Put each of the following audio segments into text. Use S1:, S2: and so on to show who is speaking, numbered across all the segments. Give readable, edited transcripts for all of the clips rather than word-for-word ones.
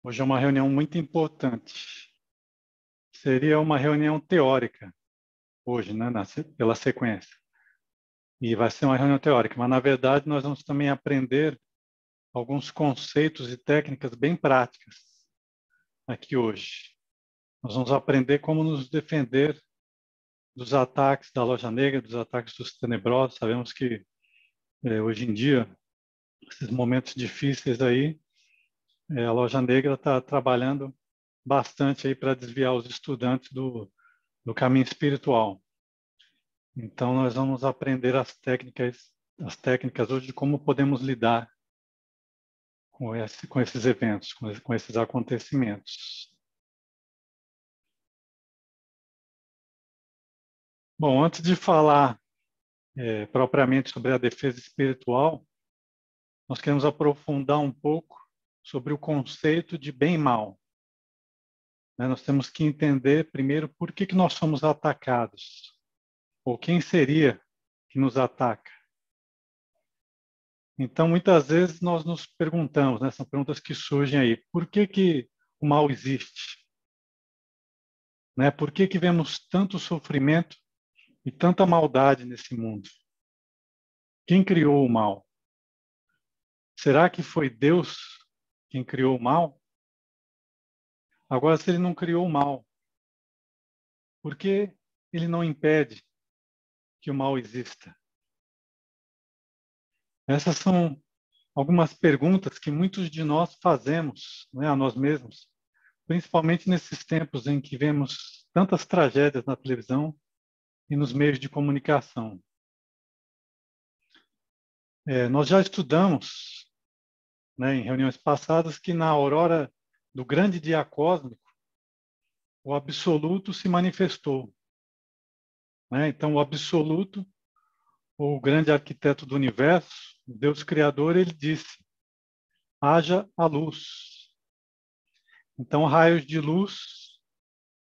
S1: Hoje é uma reunião muito importante. Seria uma reunião teórica hoje, né, pela sequência. E vai ser uma reunião teórica, mas na verdade nós vamos também aprender alguns conceitos e técnicas bem práticas aqui hoje. Nós vamos aprender como nos defender dos ataques da Loja Negra, dos ataques dos tenebrosos. Sabemos que hoje em dia, esses momentos difíceis aí, a Loja Negra está trabalhando bastante aí para desviar os estudantes do caminho espiritual. Então, nós vamos aprender as técnicas hoje de como podemos lidar com esses eventos, com esses acontecimentos. Bom, antes de falar propriamente sobre a defesa espiritual, nós queremos aprofundar um pouco sobre o conceito de bem e mal. Nós temos que entender primeiro por que nós somos atacados, ou quem seria que nos ataca. Então, muitas vezes nós nos perguntamos, né, são perguntas que surgem aí, por que o mal existe? Né? Por que vemos tanto sofrimento e tanta maldade nesse mundo? Quem criou o mal? Será que foi Deus quem criou o mal? Agora, se ele não criou o mal, por que ele não impede que o mal exista? Essas são algumas perguntas que muitos de nós fazemos, né, a nós mesmos, principalmente nesses tempos em que vemos tantas tragédias na televisão e nos meios de comunicação. Nós já estudamos, né, em reuniões passadas, que na aurora do grande dia cósmico, o absoluto se manifestou. Né? Então, o absoluto, o grande arquiteto do universo, o Deus Criador, ele disse: haja a luz. Então, raios de luz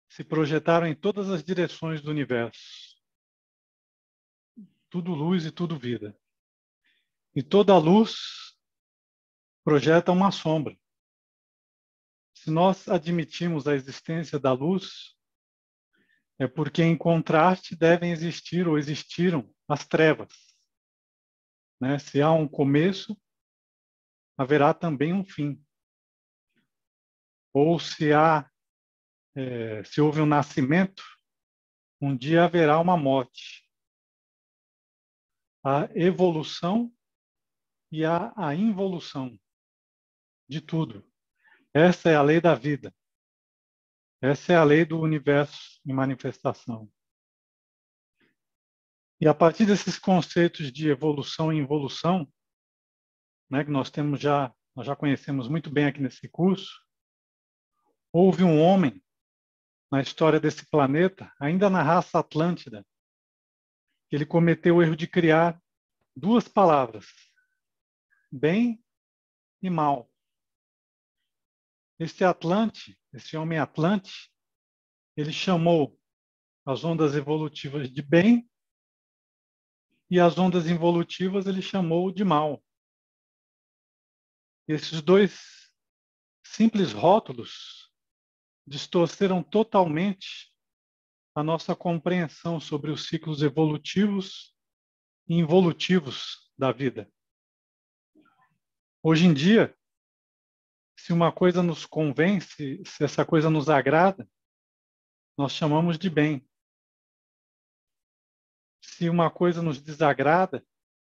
S1: se projetaram em todas as direções do universo. Tudo luz e tudo vida. E toda luz projeta uma sombra. Se nós admitimos a existência da luz, é porque em contraste devem existir ou existiram as trevas. Né? Se há um começo, haverá também um fim. Ou se houve um nascimento, um dia haverá uma morte. A evolução e a involução de tudo. Essa é a lei da vida. Essa é a lei do universo em manifestação. E a partir desses conceitos de evolução e involução, né, que nós já conhecemos muito bem aqui nesse curso, houve um homem na história desse planeta, ainda na raça Atlântida, que ele cometeu o erro de criar duas palavras: bem e mal. Esse homem Atlante, ele chamou as ondas evolutivas de bem e as ondas involutivas ele chamou de mal. Esses dois simples rótulos distorceram totalmente a nossa compreensão sobre os ciclos evolutivos e involutivos da vida. Hoje em dia, se uma coisa nos convence, se essa coisa nos agrada, nós chamamos de bem. Se uma coisa nos desagrada,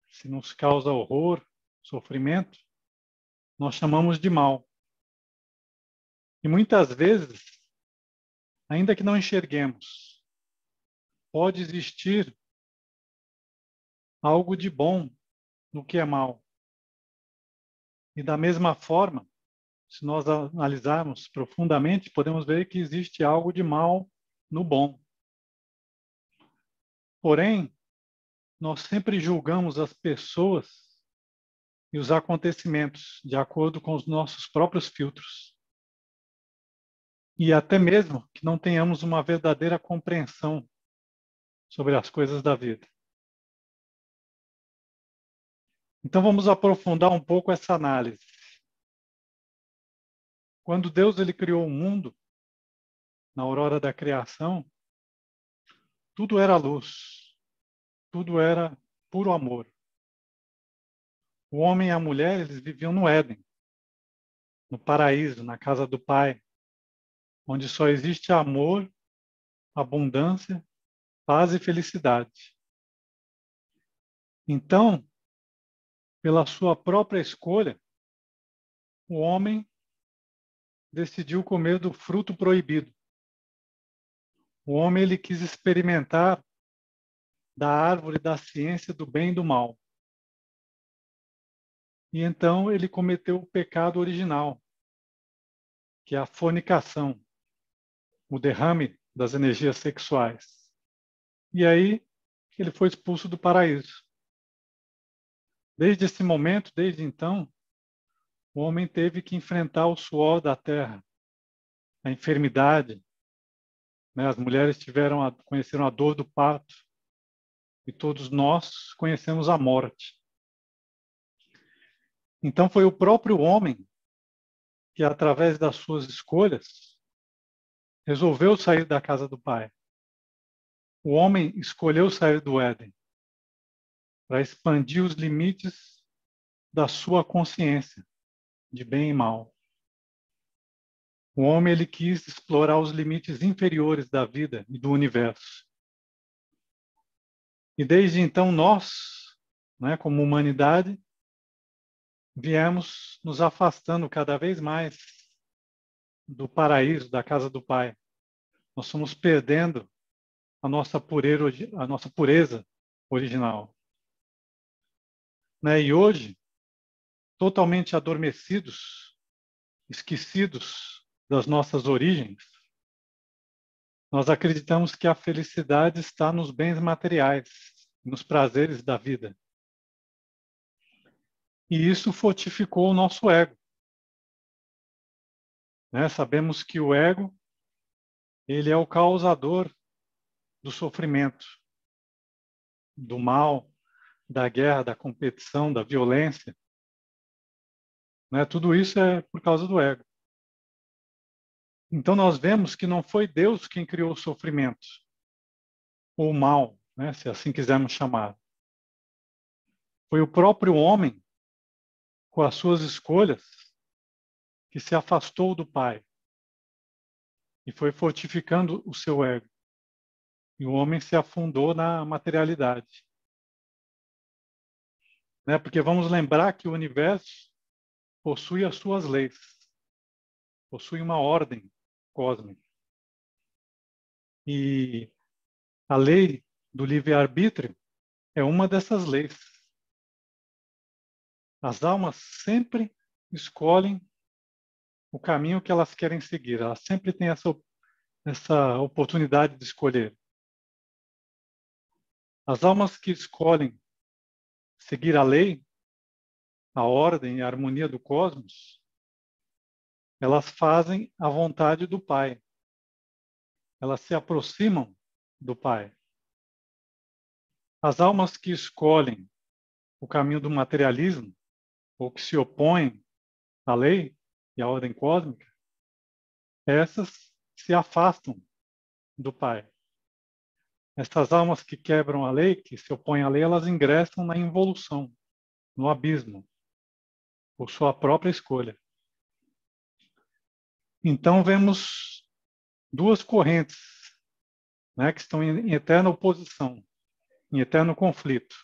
S1: se nos causa horror, sofrimento, nós chamamos de mal. E muitas vezes, ainda que não enxerguemos, pode existir algo de bom no que é mal. E da mesma forma, se nós analisarmos profundamente, podemos ver que existe algo de mal no bom. Porém, nós sempre julgamos as pessoas e os acontecimentos de acordo com os nossos próprios filtros. E até mesmo que não tenhamos uma verdadeira compreensão sobre as coisas da vida. Então vamos aprofundar um pouco essa análise. Quando Deus ele criou o mundo, na aurora da criação, tudo era luz, tudo era puro amor. O homem e a mulher, eles viviam no Éden, no paraíso, na casa do Pai, onde só existe amor, abundância, paz e felicidade. Então, pela sua própria escolha, o homem decidiu comer do fruto proibido. O homem ele quis experimentar da árvore da ciência do bem e do mal. E então ele cometeu o pecado original, que é a fornicação, o derrame das energias sexuais. E aí ele foi expulso do paraíso. Desde esse momento, desde então, o homem teve que enfrentar o suor da terra, a enfermidade, né? As mulheres conheceram a dor do parto e todos nós conhecemos a morte. Então foi o próprio homem que, através das suas escolhas, resolveu sair da casa do Pai. O homem escolheu sair do Éden para expandir os limites da sua consciência de bem e mal. O homem ele quis explorar os limites inferiores da vida e do universo. E desde então nós, né, como humanidade, viemos nos afastando cada vez mais do paraíso, da casa do Pai. Nós estamos perdendo a nossa pureza original. Né? E hoje, totalmente adormecidos, esquecidos das nossas origens, nós acreditamos que a felicidade está nos bens materiais, nos prazeres da vida. E isso fortificou o nosso ego. Né? Sabemos que o ego, ele é o causador do sofrimento, do mal, da guerra, da competição, da violência. Né? Tudo isso é por causa do ego. Então nós vemos que não foi Deus quem criou o sofrimento, ou o mal, né? Se assim quisermos chamar. Foi o próprio homem, com as suas escolhas, que se afastou do Pai e foi fortificando o seu ego. E o homem se afundou na materialidade. Né? Porque vamos lembrar que o universo possui as suas leis, possui uma ordem cósmica. E a lei do livre-arbítrio é uma dessas leis. As almas sempre escolhem o caminho que elas querem seguir. Elas sempre têm essa oportunidade de escolher. As almas que escolhem seguir a lei, a ordem e a harmonia do cosmos, elas fazem a vontade do Pai. Elas se aproximam do Pai. As almas que escolhem o caminho do materialismo, ou que se opõem à lei e à ordem cósmica, essas se afastam do Pai. Essas almas que quebram a lei, que se opõem à lei, elas ingressam na involução, no abismo, por sua própria escolha. Então vemos duas correntes, né, que estão em eterna oposição, em eterno conflito.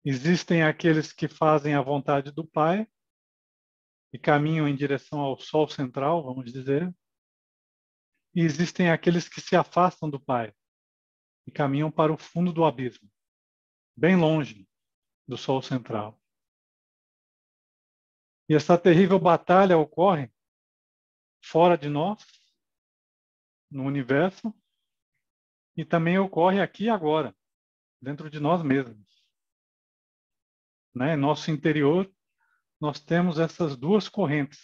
S1: Existem aqueles que fazem a vontade do Pai e caminham em direção ao Sol central, vamos dizer, e existem aqueles que se afastam do Pai e caminham para o fundo do abismo, bem longe do Sol central. E essa terrível batalha ocorre fora de nós, no universo, e também ocorre aqui e agora, dentro de nós mesmos. Né? Em nosso interior, nós temos essas duas correntes,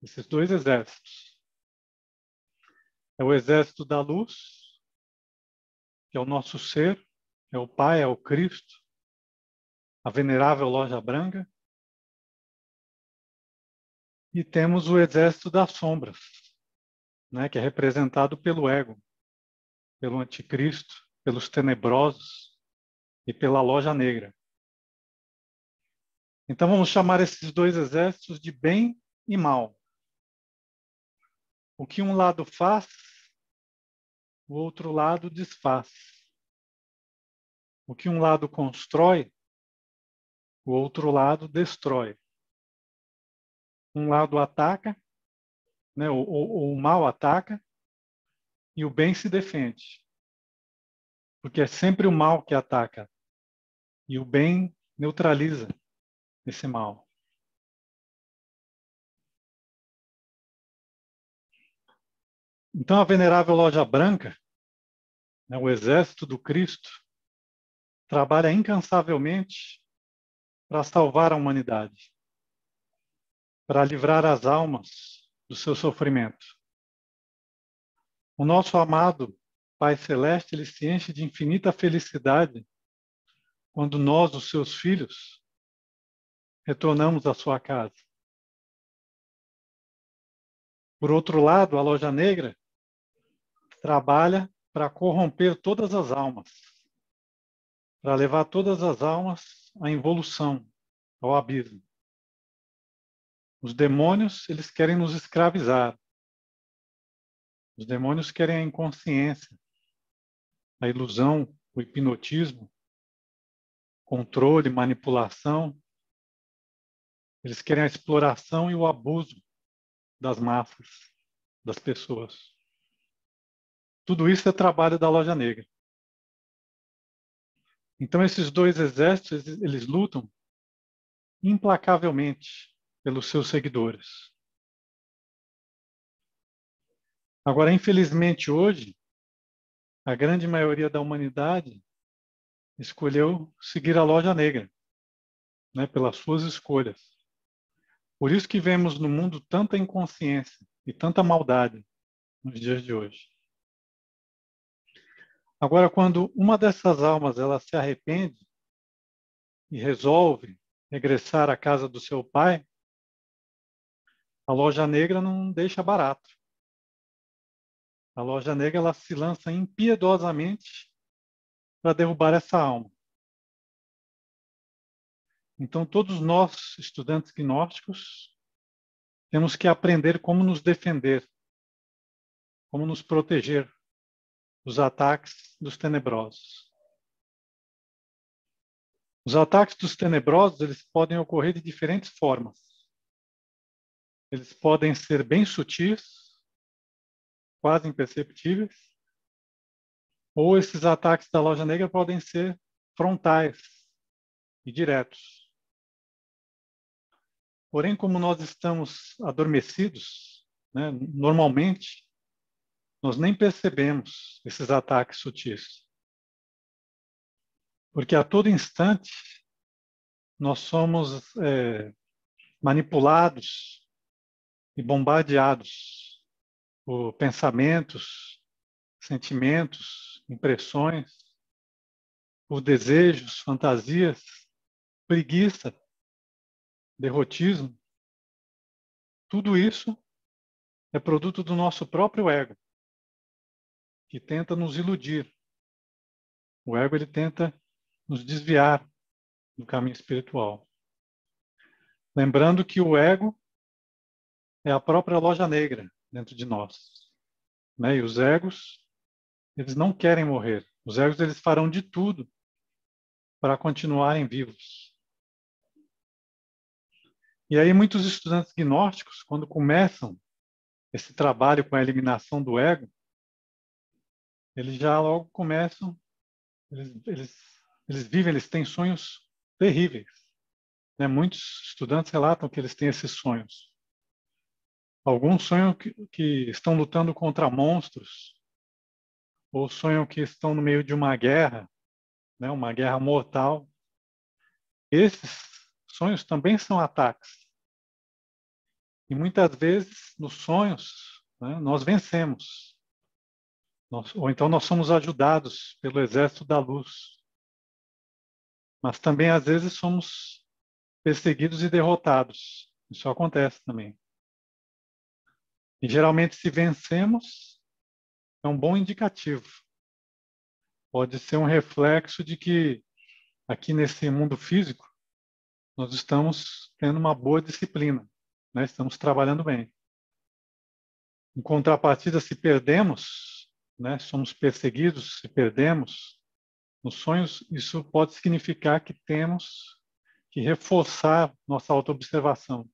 S1: esses dois exércitos. É o exército da luz, que é o nosso ser, é o Pai, é o Cristo, a venerável loja branca. E temos o exército das sombras, né, que é representado pelo ego, pelo anticristo, pelos tenebrosos e pela loja negra. Então vamos chamar esses dois exércitos de bem e mal. O que um lado faz, o outro lado desfaz. O que um lado constrói, o outro lado destrói. Um lado ataca, né, o mal ataca, e o bem se defende. Porque é sempre o mal que ataca, e o bem neutraliza esse mal. Então a venerável loja branca, né, o exército do Cristo, trabalha incansavelmente para salvar a humanidade, para livrar as almas do seu sofrimento. O nosso amado Pai Celeste, ele se enche de infinita felicidade quando nós, os seus filhos, retornamos à sua casa. Por outro lado, a loja negra trabalha para corromper todas as almas, para levar todas as almas à involução, ao abismo. Os demônios, eles querem nos escravizar. Os demônios querem a inconsciência, a ilusão, o hipnotismo, controle, manipulação. Eles querem a exploração e o abuso das massas, das pessoas. Tudo isso é trabalho da loja negra. Então esses dois exércitos, eles lutam implacavelmente pelos seus seguidores. Agora, infelizmente, hoje, a grande maioria da humanidade escolheu seguir a loja negra, né, pelas suas escolhas. Por isso que vemos no mundo tanta inconsciência e tanta maldade nos dias de hoje. Agora, quando uma dessas almas ela se arrepende e resolve regressar à casa do seu pai, a loja negra não deixa barato. A loja negra ela se lança impiedosamente para derrubar essa alma. Então, todos nós, estudantes gnósticos, temos que aprender como nos defender, como nos proteger dos ataques dos tenebrosos. Os ataques dos tenebrosos, eles podem ocorrer de diferentes formas. Eles podem ser bem sutis, quase imperceptíveis, ou esses ataques da loja negra podem ser frontais e diretos. Porém, como nós estamos adormecidos, né, normalmente, nós nem percebemos esses ataques sutis. Porque a todo instante nós somos manipulados e bombardeados por pensamentos, sentimentos, impressões, por desejos, fantasias, preguiça, derrotismo. Tudo isso é produto do nosso próprio ego, que tenta nos iludir. O ego ele tenta nos desviar do caminho espiritual. Lembrando que o ego é a própria loja negra dentro de nós, né? E os egos, eles não querem morrer. Os egos eles farão de tudo para continuarem vivos. E aí muitos estudantes gnósticos, quando começam esse trabalho com a eliminação do ego, eles já logo começam, eles vivem, eles têm sonhos terríveis. Né? Muitos estudantes relatam que eles têm esses sonhos. Alguns sonham que estão lutando contra monstros, ou sonham que estão no meio de uma guerra, né? Uma guerra mortal. Esses sonhos também são ataques. E muitas vezes, nos sonhos, né, nós vencemos. Ou então nós somos ajudados pelo exército da luz. Mas também, às vezes, somos perseguidos e derrotados. Isso acontece também. E geralmente, se vencemos, é um bom indicativo. Pode ser um reflexo de que aqui nesse mundo físico nós estamos tendo uma boa disciplina, né? Estamos trabalhando bem. Em contrapartida, se perdemos, né? Somos perseguidos, se perdemos nos sonhos, isso pode significar que temos que reforçar nossa autoobservação,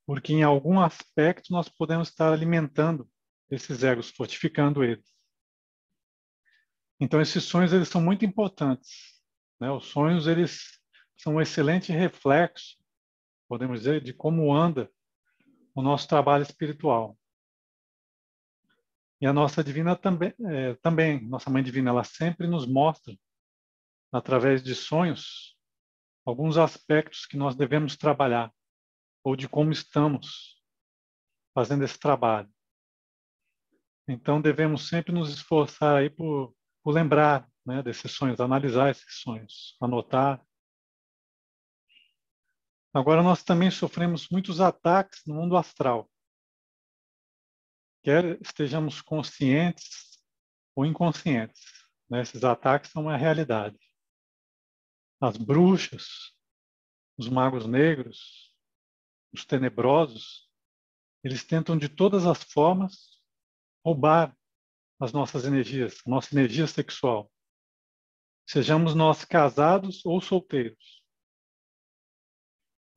S1: porque em algum aspecto nós podemos estar alimentando esses egos, fortificando eles. Então esses sonhos eles são muito importantes, né? Os sonhos eles são um excelente reflexo, podemos dizer, de como anda o nosso trabalho espiritual. E a nossa divina também, nossa mãe divina, ela sempre nos mostra através de sonhos alguns aspectos que nós devemos trabalhar ou de como estamos fazendo esse trabalho. Então devemos sempre nos esforçar aí por lembrar, né, desses sonhos, analisar esses sonhos, anotar. Agora nós também sofremos muitos ataques no mundo astral. Quer estejamos conscientes ou inconscientes, né? Esses ataques são uma realidade. As bruxas, os magos negros, os tenebrosos, eles tentam de todas as formas roubar as nossas energias, a nossa energia sexual. Sejamos nós casados ou solteiros.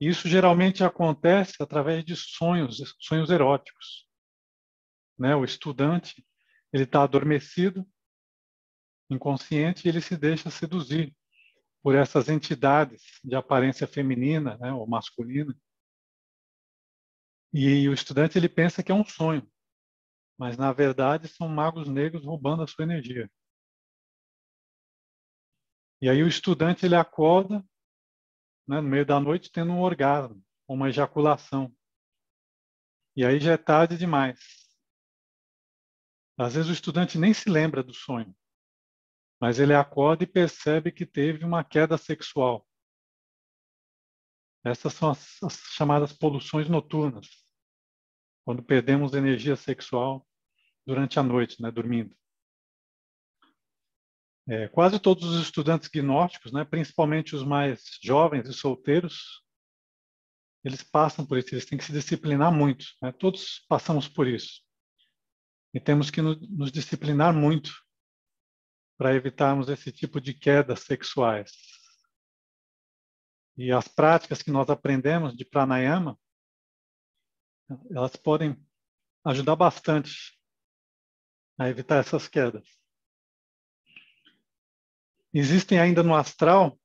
S1: Isso geralmente acontece através de sonhos eróticos, né? O estudante, ele está adormecido, inconsciente, e ele se deixa seduzir por essas entidades de aparência feminina, né, ou masculina. E o estudante ele pensa que é um sonho, mas na verdade são magos negros roubando a sua energia. E aí o estudante ele acorda, né, no meio da noite tendo um orgasmo, uma ejaculação. E aí já é tarde demais. Às vezes o estudante nem se lembra do sonho, mas ele acorda e percebe que teve uma queda sexual. Essas são as chamadas poluições noturnas, quando perdemos energia sexual durante a noite, né, dormindo. Quase todos os estudantes gnósticos, né, principalmente os mais jovens e solteiros, eles passam por isso, eles têm que se disciplinar muito, né? Todos passamos por isso. E temos que nos disciplinar muito para evitarmos esse tipo de quedas sexuais. E as práticas que nós aprendemos de pranayama, elas podem ajudar bastante a evitar essas quedas. Existem ainda no astral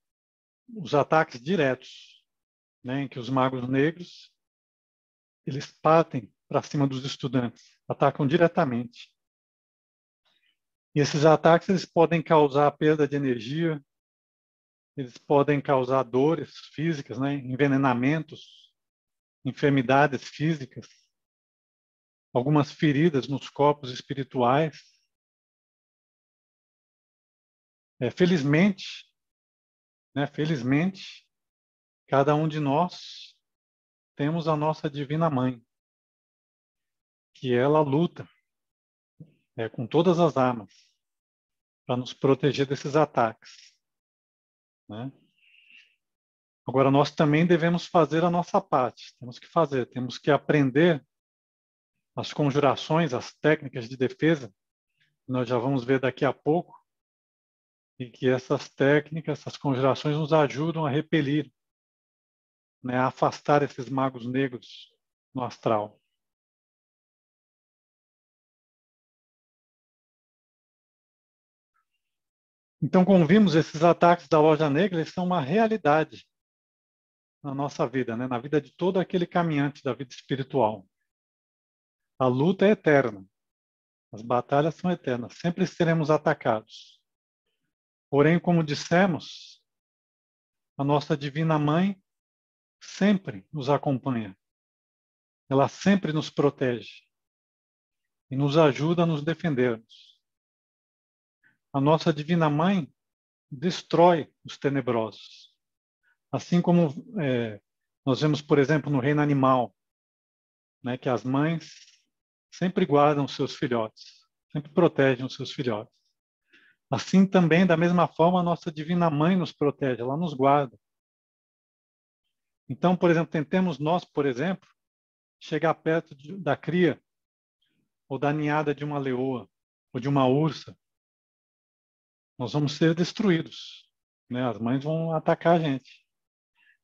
S1: os ataques diretos, né, em que os magos negros eles partem para cima dos estudantes, atacam diretamente. E esses ataques eles podem causar perda de energia, eles podem causar dores físicas, né, envenenamentos, enfermidades físicas, algumas feridas nos corpos espirituais. Felizmente, né, felizmente, cada um de nós temos a nossa Divina Mãe, que ela luta com todas as armas para nos proteger desses ataques, né? Agora, nós também devemos fazer a nossa parte, temos que aprender as conjurações, as técnicas de defesa, nós já vamos ver daqui a pouco, e que essas técnicas, essas conjurações nos ajudam a repelir, né, a afastar esses magos negros no astral. Então, como vimos, esses ataques da loja negra eles são uma realidade na nossa vida, né, na vida de todo aquele caminhante da vida espiritual. A luta é eterna, as batalhas são eternas, sempre seremos atacados. Porém, como dissemos, a nossa Divina Mãe sempre nos acompanha. Ela sempre nos protege e nos ajuda a nos defendermos. A nossa Divina Mãe destrói os tenebrosos. Assim como nós vemos, por exemplo, no reino animal, né, que as mães sempre guardam os seus filhotes, sempre protegem os seus filhotes. Assim também, da mesma forma, a nossa Divina Mãe nos protege, ela nos guarda. Então, por exemplo, tentemos nós, por exemplo, chegar perto da cria ou da ninhada de uma leoa ou de uma ursa. Nós vamos ser destruídos, né? As mães vão atacar a gente.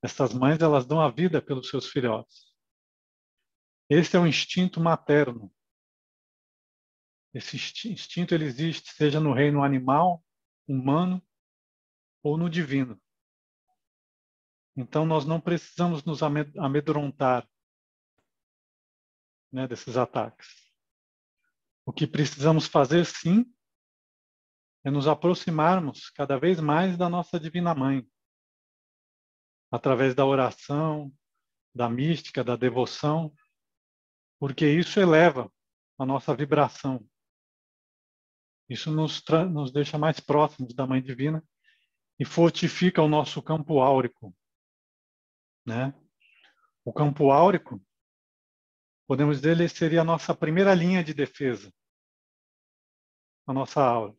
S1: Essas mães, elas dão a vida pelos seus filhotes. Esse é o instinto materno. Esse instinto ele existe, seja no reino animal, humano ou no divino. Então, nós não precisamos nos amedrontar, né, desses ataques. O que precisamos fazer, sim, é nos aproximarmos cada vez mais da nossa Divina Mãe, através da oração, da mística, da devoção, porque isso eleva a nossa vibração. Isso nos deixa mais próximos da Mãe Divina e fortifica o nosso campo áurico, né? O campo áurico, podemos dizer, ele seria a nossa primeira linha de defesa, a nossa aura.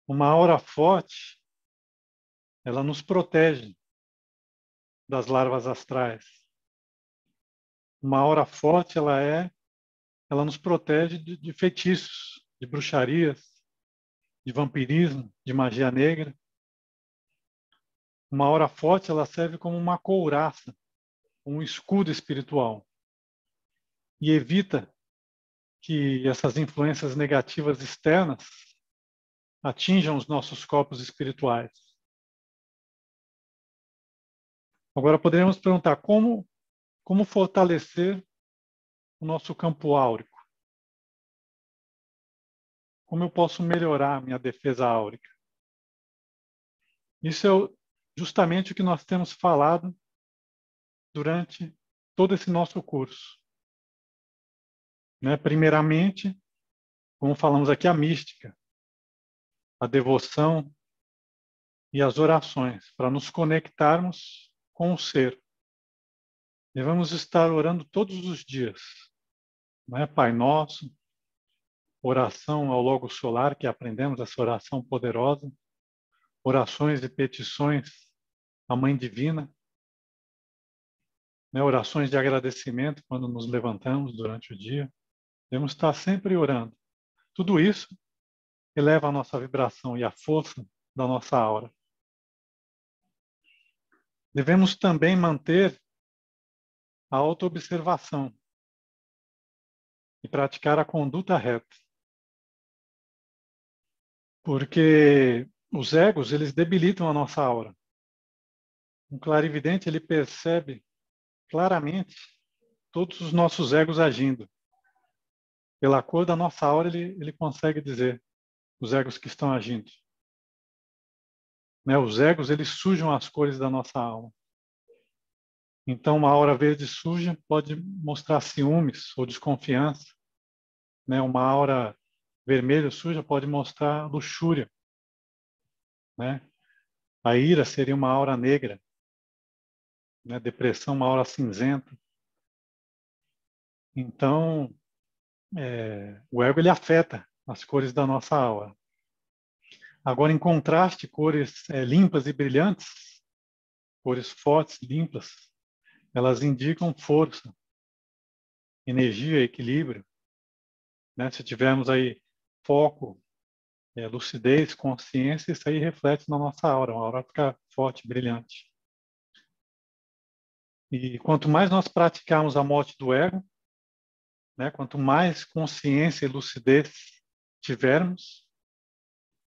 S1: Uma aura forte, ela nos protege das larvas astrais. Uma aura forte, ela nos protege de feitiços, de bruxarias, de vampirismo, de magia negra. Uma aura forte, ela serve como uma couraça, um escudo espiritual. E evita que essas influências negativas externas atinjam os nossos corpos espirituais. Agora poderíamos perguntar como fortalecer o nosso campo áurico? Como eu posso melhorar a minha defesa áurica? Isso é justamente o que nós temos falado durante todo esse nosso curso. Né? Primeiramente, como falamos aqui, a mística, a devoção e as orações, para nos conectarmos com o ser. Devemos estar orando todos os dias. Né? Pai Nosso, oração ao Logo Solar, que aprendemos essa oração poderosa, orações e petições à Mãe Divina, né? Orações de agradecimento quando nos levantamos durante o dia. Devemos estar sempre orando. Tudo isso eleva a nossa vibração e a força da nossa aura. Devemos também manter a autoobservação e praticar a conduta reta. Porque os egos, eles debilitam a nossa aura. Um clarividente, ele percebe claramente todos os nossos egos agindo. Pela cor da nossa aura, ele consegue dizer os egos que estão agindo. Né? Os egos, eles sujam as cores da nossa alma. Então, uma aura verde suja pode mostrar ciúmes ou desconfiança. Né? Uma aura vermelha suja pode mostrar luxúria. Né? A ira seria uma aura negra. Né? Depressão, uma aura cinzenta. Então, o ego ele afeta as cores da nossa aura. Agora, em contraste, cores limpas e brilhantes, cores fortes, limpas, elas indicam força, energia, equilíbrio. Né? Se tivermos aí foco, lucidez, consciência, isso aí reflete na nossa aura. A aura fica forte, brilhante. E quanto mais nós praticarmos a morte do ego, né? Quanto mais consciência e lucidez tivermos,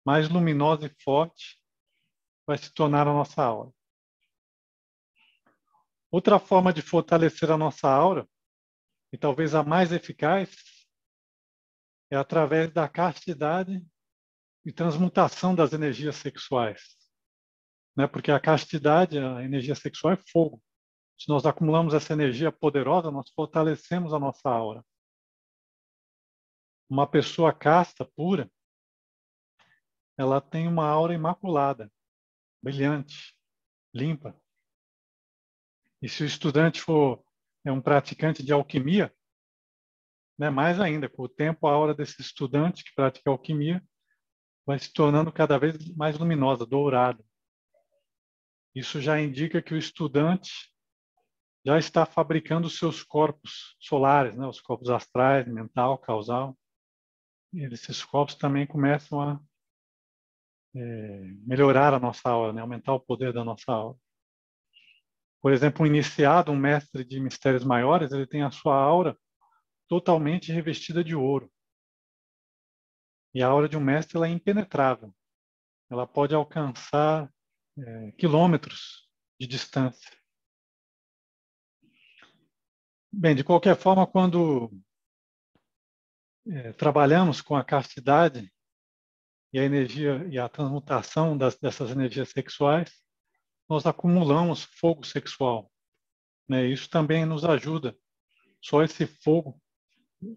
S1: mais luminosa e forte vai se tornar a nossa aura. Outra forma de fortalecer a nossa aura, e talvez a mais eficaz, é através da castidade e transmutação das energias sexuais. Né? Porque a castidade, a energia sexual é fogo. Se nós acumulamos essa energia poderosa, nós fortalecemos a nossa aura. Uma pessoa casta, pura, ela tem uma aura imaculada, brilhante, limpa. E se o estudante for um praticante de alquimia, né? Mais ainda, com o tempo, a aura desse estudante que pratica alquimia vai se tornando cada vez mais luminosa, dourada. Isso já indica que o estudante já está fabricando os seus corpos solares, né? Os corpos astrais, mental, causal. E esses corpos também começam a melhorar a nossa aura, né? Aumentar o poder da nossa aura. Por exemplo, um iniciado, um mestre de mistérios maiores, ele tem a sua aura totalmente revestida de ouro. E a aura de um mestre ela é impenetrável. Ela pode alcançar quilômetros de distância. Bem, de qualquer forma, quando trabalhamos com a castidade e a energia e a transmutação dessas energias sexuais, nós acumulamos fogo sexual, né? Isso também nos ajuda. Só esse fogo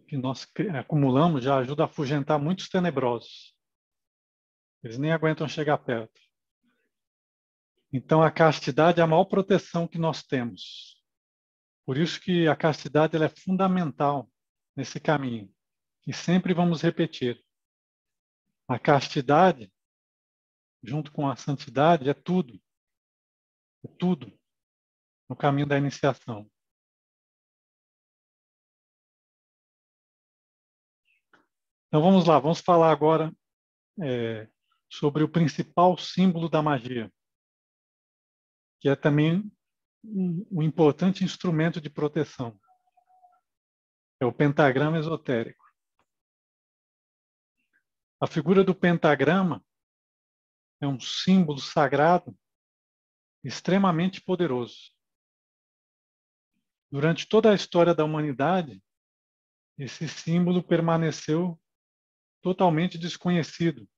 S1: que nós acumulamos já ajuda a afugentar muitos tenebrosos. Eles nem aguentam chegar perto. Então, a castidade é a maior proteção que nós temos. Por isso que a castidade ela é fundamental nesse caminho. E sempre vamos repetir. A castidade, junto com a santidade, é tudo. É tudo no caminho da iniciação. Então, vamos lá. Vamos falar agora sobre o principal símbolo da magia, que é também um importante instrumento de proteção. É o pentagrama esotérico. A figura do pentagrama é um símbolo sagrado extremamente poderoso. Durante toda a história da humanidade, esse símbolo permaneceu totalmente desconhecido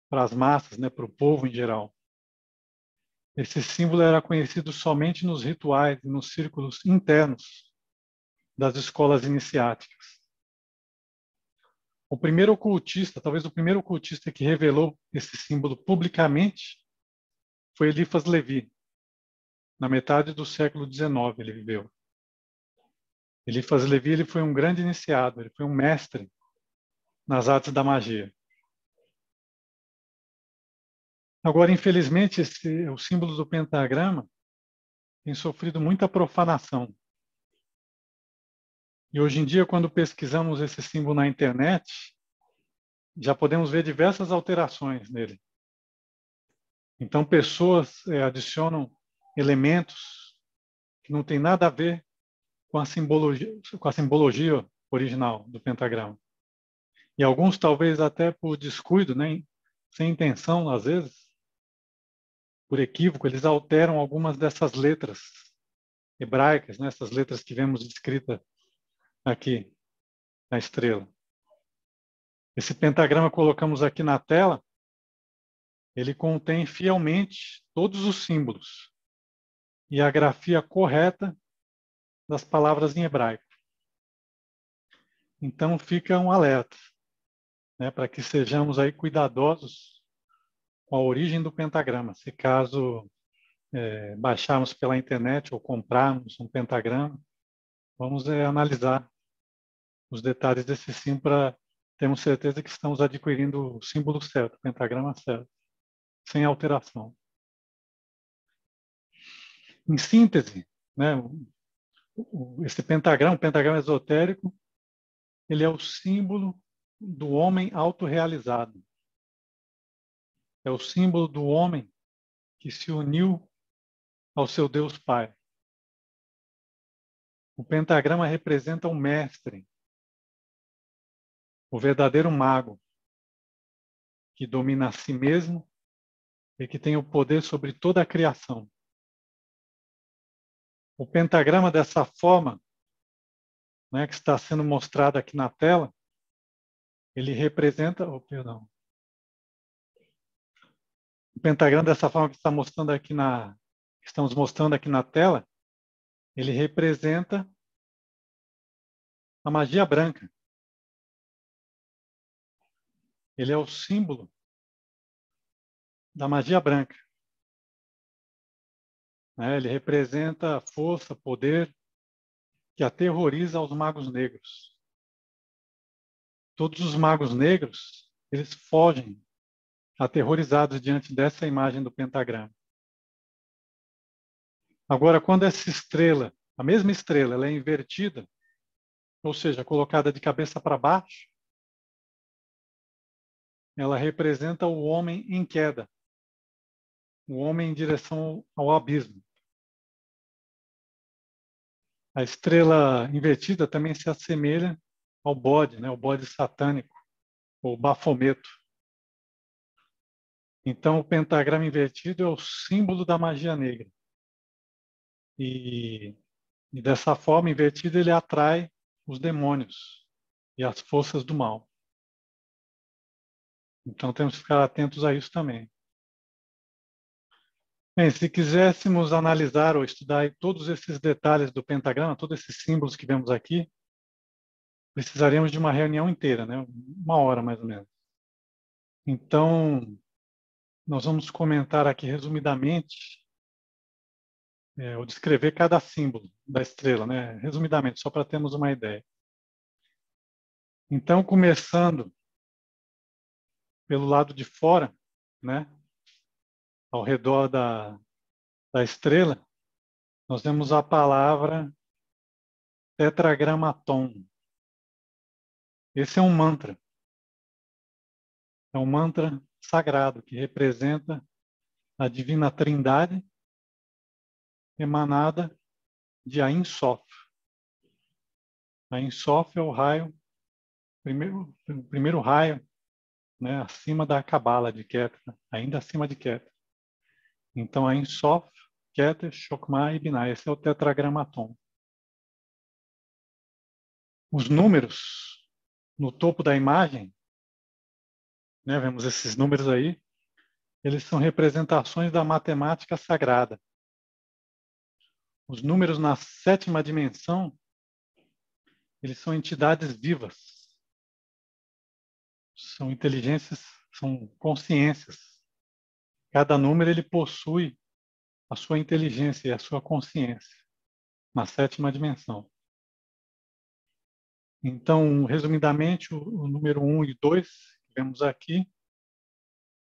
S1: para as massas, né, para o povo em geral. Esse símbolo era conhecido somente nos rituais e nos círculos internos das escolas iniciáticas. O primeiro ocultista, talvez o primeiro ocultista que revelou esse símbolo publicamente foi Eliphas Levi. Na metade do século XIX ele viveu. Eliphas Levi ele foi um grande iniciado, ele foi um mestre nas artes da magia. Agora, infelizmente, o símbolo do pentagrama tem sofrido muita profanação. E hoje em dia, quando pesquisamos esse símbolo na internet, já podemos ver diversas alterações nele. Então, pessoas adicionam elementos que não têm nada a ver com a simbologia original do pentagrama. E alguns, talvez até por descuido, né, sem intenção, às vezes, por equívoco, eles alteram algumas dessas letras hebraicas, né, essas letras que vemos escritas aqui na estrela. Esse pentagrama que colocamos aqui na tela, ele contém fielmente todos os símbolos e a grafia correta das palavras em hebraico. Então fica um alerta, né, para que sejamos aí cuidadosos com a origem do pentagrama. Se caso baixarmos pela internet ou comprarmos um pentagrama, vamos analisar os detalhes desse símbolo para termos certeza que estamos adquirindo o símbolo certo, o pentagrama certo, sem alteração. Em síntese, né, esse pentagrama, o pentagrama esotérico, ele é o símbolo do homem autorrealizado. É o símbolo do homem que se uniu ao seu Deus Pai. O pentagrama representa o mestre, o verdadeiro mago, que domina a si mesmo e que tem o poder sobre toda a criação. O pentagrama dessa forma, né, que está sendo mostrado aqui na tela, ele representa, perdão. O pentagrama dessa forma que está mostrando aqui estamos mostrando aqui na tela, ele representa a magia branca. Ele é o símbolo da magia branca. Ele representa a força, poder que aterroriza os magos negros. todos os magos negros, eles fogem aterrorizados diante dessa imagem do pentagrama. Agora, quando essa estrela, a mesma estrela, ela é invertida, ou seja, colocada de cabeça para baixo, ela representa o homem em queda, o homem em direção ao abismo. A estrela invertida também se assemelha ao bode, né? O bode satânico, ou Bafometo. Então, o pentagrama invertido é o símbolo da magia negra. E dessa forma, invertido, ele atrai os demônios e as forças do mal. Então, temos que ficar atentos a isso também. Bem, se quiséssemos analisar ou estudar todos esses detalhes do pentagrama, todos esses símbolos que vemos aqui, precisaríamos de uma reunião inteira, né? 1 hora mais ou menos. Então, nós vamos comentar aqui resumidamente, ou descrever cada símbolo da estrela, né? Resumidamente, só para termos uma ideia. Então, começando pelo lado de fora, né? Ao redor da estrela, nós temos a palavra tetragramaton. Esse é um mantra. É um mantra sagrado que representa a divina trindade emanada de Ain Sof. Ain Sof é o raio, primeiro raio, né, acima da Cabala de Keter, ainda acima de Keter. Então, Ain Sof, Keter, Chokmah e Binah. Esse é o tetragramaton. Os números no topo da imagem, né, vemos esses números aí, eles são representações da matemática sagrada. Os números na 7ª dimensão, eles são entidades vivas. São inteligências, são consciências. Cada número ele possui a sua inteligência e a sua consciência na 7ª dimensão. Então, resumidamente, o número 1 e 2, que vemos aqui,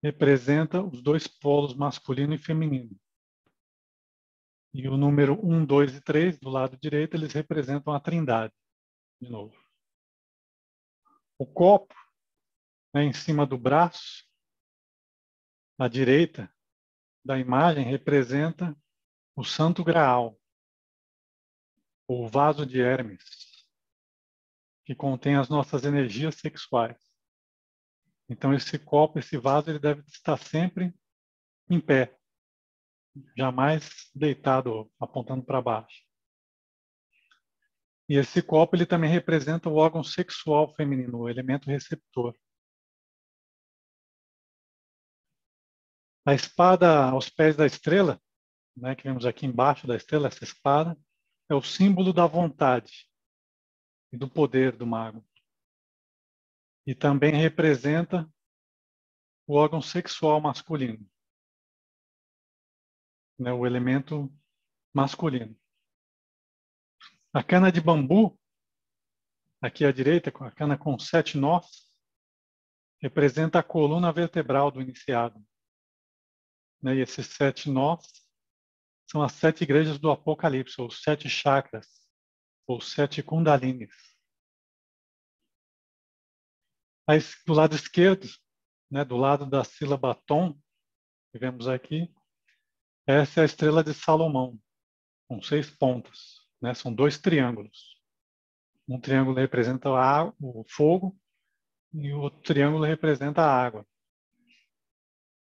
S1: representa os dois polos masculino e feminino. E o número 1, 2 e 3, do lado direito, eles representam a trindade, de novo. O copo, né, em cima do braço, à direita da imagem, representa o Santo Graal, o vaso de Hermes, que contém as nossas energias sexuais. Então, esse copo, esse vaso, ele deve estar sempre em pé, jamais deitado, apontando para baixo. E esse copo, ele também representa o órgão sexual feminino, o elemento receptor. A espada aos pés da estrela, né, que vemos aqui embaixo da estrela, essa espada, é o símbolo da vontade e do poder do mago. E também representa o órgão sexual masculino, né, o elemento masculino. A cana de bambu, aqui à direita, a cana com 7 nós, representa a coluna vertebral do iniciado. Né, e esses 7 nós são as 7 igrejas do Apocalipse, ou 7 chakras, ou 7 kundalinis. Aí, do lado esquerdo, né, do lado da sílaba Tom, que vemos aqui, essa é a estrela de Salomão, com 6 pontas. Né, são 2 triângulos. Um triângulo representa o fogo e o outro triângulo representa a água.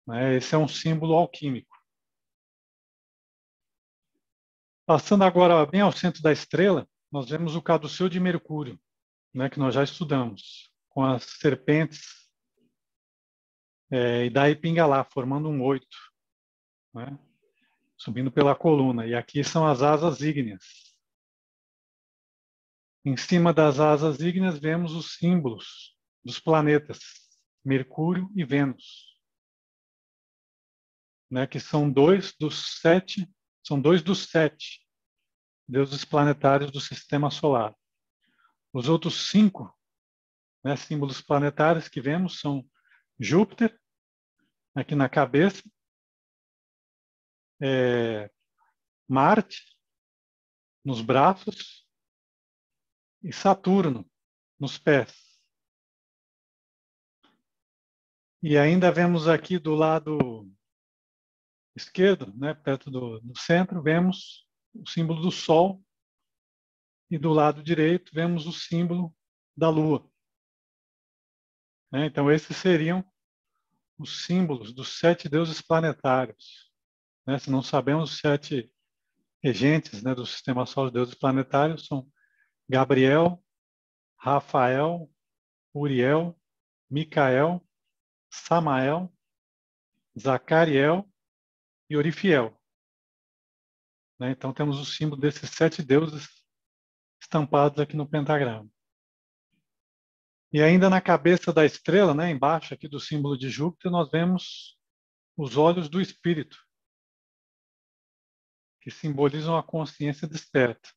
S1: Né, esse é um símbolo alquímico. Passando agora bem ao centro da estrela, nós vemos o caduceu de Mercúrio, né, que nós já estudamos, com as serpentes e daí Pingalá, formando um 8, né, subindo pela coluna. E aqui são as asas ígneas. Em cima das asas ígneas vemos os símbolos dos planetas, Mercúrio e Vênus, né, que são dois dos sete deuses planetários do sistema solar. Os outros 5 né? Símbolos planetários que vemos são Júpiter, aqui na cabeça, Marte, nos braços, e Saturno, nos pés. E ainda vemos aqui do lado esquerdo, né, perto do centro, vemos o símbolo do Sol, e do lado direito vemos o símbolo da Lua. Né? Então, esses seriam os símbolos dos 7 deuses planetários. Né? Se não sabemos, os 7 regentes, né, do sistema solar, os deuses planetários, são Gabriel, Rafael, Uriel, Micael, Samael, Zacariel e Orifiel. Né? Então, temos o símbolo desses 7 deuses estampados aqui no pentagrama. E ainda na cabeça da estrela, né, embaixo aqui do símbolo de Júpiter, nós vemos os olhos do espírito, que simbolizam a consciência desperta.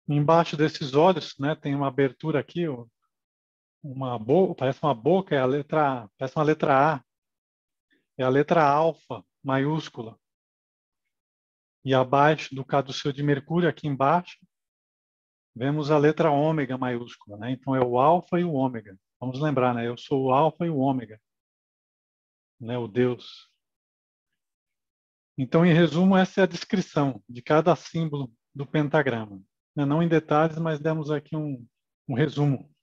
S1: Embaixo desses olhos, né, tem uma abertura aqui, uma boca, parece uma boca, é a letra, parece uma letra A, é a letra alfa maiúscula. E abaixo do caduceu de Mercúrio, aqui embaixo, vemos a letra ômega maiúscula, né? Então é o alfa e o ômega. Vamos lembrar, né? Eu sou o alfa e o ômega, né? O Deus. Então, em resumo, essa é a descrição de cada símbolo do pentagrama. Não em detalhes, mas demos aqui um resumo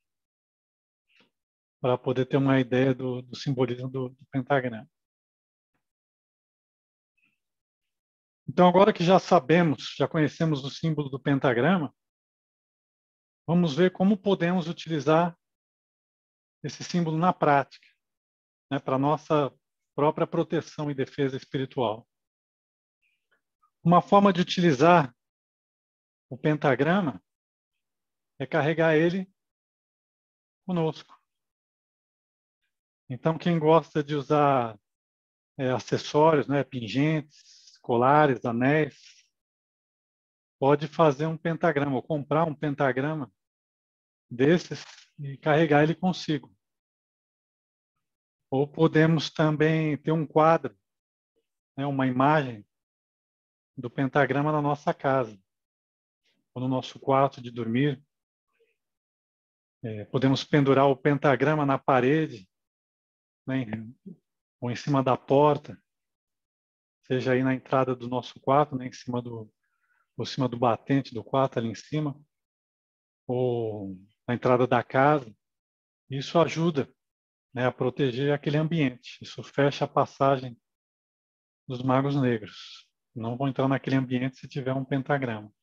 S1: para poder ter uma ideia do simbolismo do pentagrama. Então, agora que já sabemos, já conhecemos o símbolo do pentagrama, vamos ver como podemos utilizar esse símbolo na prática, né, para a nossa própria proteção e defesa espiritual. Uma forma de utilizar o pentagrama é carregar ele conosco. Então, quem gosta de usar acessórios, né, pingentes, colares, anéis, pode fazer um pentagrama, ou comprar um pentagrama desses e carregar ele consigo. Ou podemos também ter um quadro, né, uma imagem do pentagrama na nossa casa, ou no nosso quarto de dormir. Podemos pendurar o pentagrama na parede, né, ou em cima da porta, seja aí na entrada do nosso quarto, né, por cima do batente do quarto, ali em cima, ou na entrada da casa. Isso ajuda, né, a proteger aquele ambiente. Isso fecha a passagem dos magos negros. Não vão entrar naquele ambiente se tiver um pentagrama.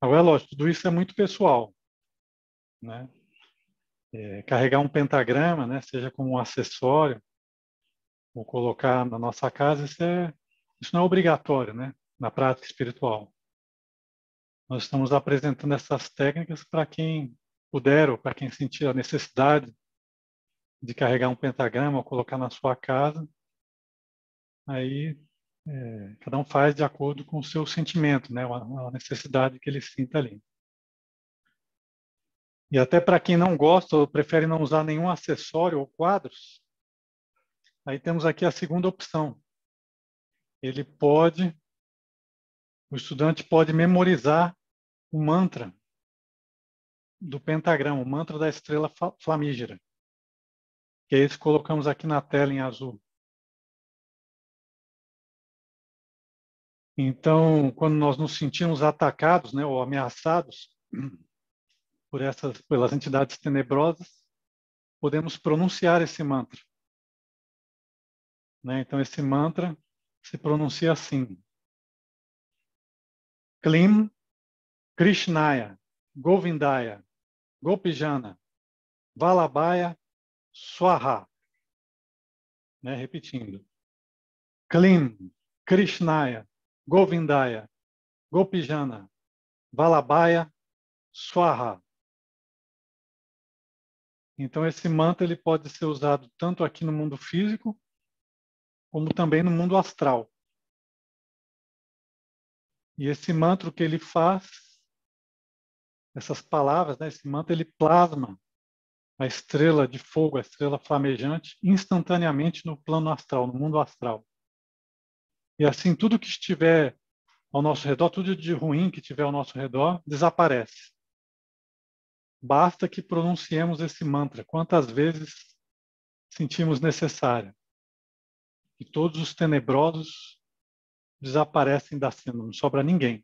S1: Agora, é lógico, tudo isso é muito pessoal, né? Carregar um pentagrama, né, seja como um acessório, ou colocar na nossa casa, isso não é obrigatório, né, na prática espiritual. Nós estamos apresentando essas técnicas para quem puder, ou para quem sentir a necessidade de carregar um pentagrama ou colocar na sua casa. Aí cada um faz de acordo com o seu sentimento, né, a necessidade que ele sinta ali. E até para quem não gosta ou prefere não usar nenhum acessório ou quadros, aí temos aqui a segunda opção. O estudante pode memorizar o mantra do pentagrama, o mantra da estrela flamígera, que é esse que colocamos aqui na tela em azul. Então, quando nós nos sentimos atacados, né, ou ameaçados pelas entidades tenebrosas, podemos pronunciar esse mantra. Né? Então, esse mantra se pronuncia assim: Klim Krishnaya, Govindaya, Gopijana, Valabhaya, Swaha. Né? Repetindo. Klim Krishnaya, Govindaya, Gopijana, Valabhaya, Swaha. Então, esse mantra ele pode ser usado tanto aqui no mundo físico, como também no mundo astral. E esse mantra que ele faz essas palavras, né, esse mantra, ele plasma a estrela de fogo, a estrela flamejante, instantaneamente no plano astral, no mundo astral. E assim, tudo que estiver ao nosso redor, tudo de ruim que estiver ao nosso redor, desaparece. Basta que pronunciemos esse mantra quantas vezes sentimos necessário. E todos os tenebrosos desaparecem da cena, não sobra ninguém.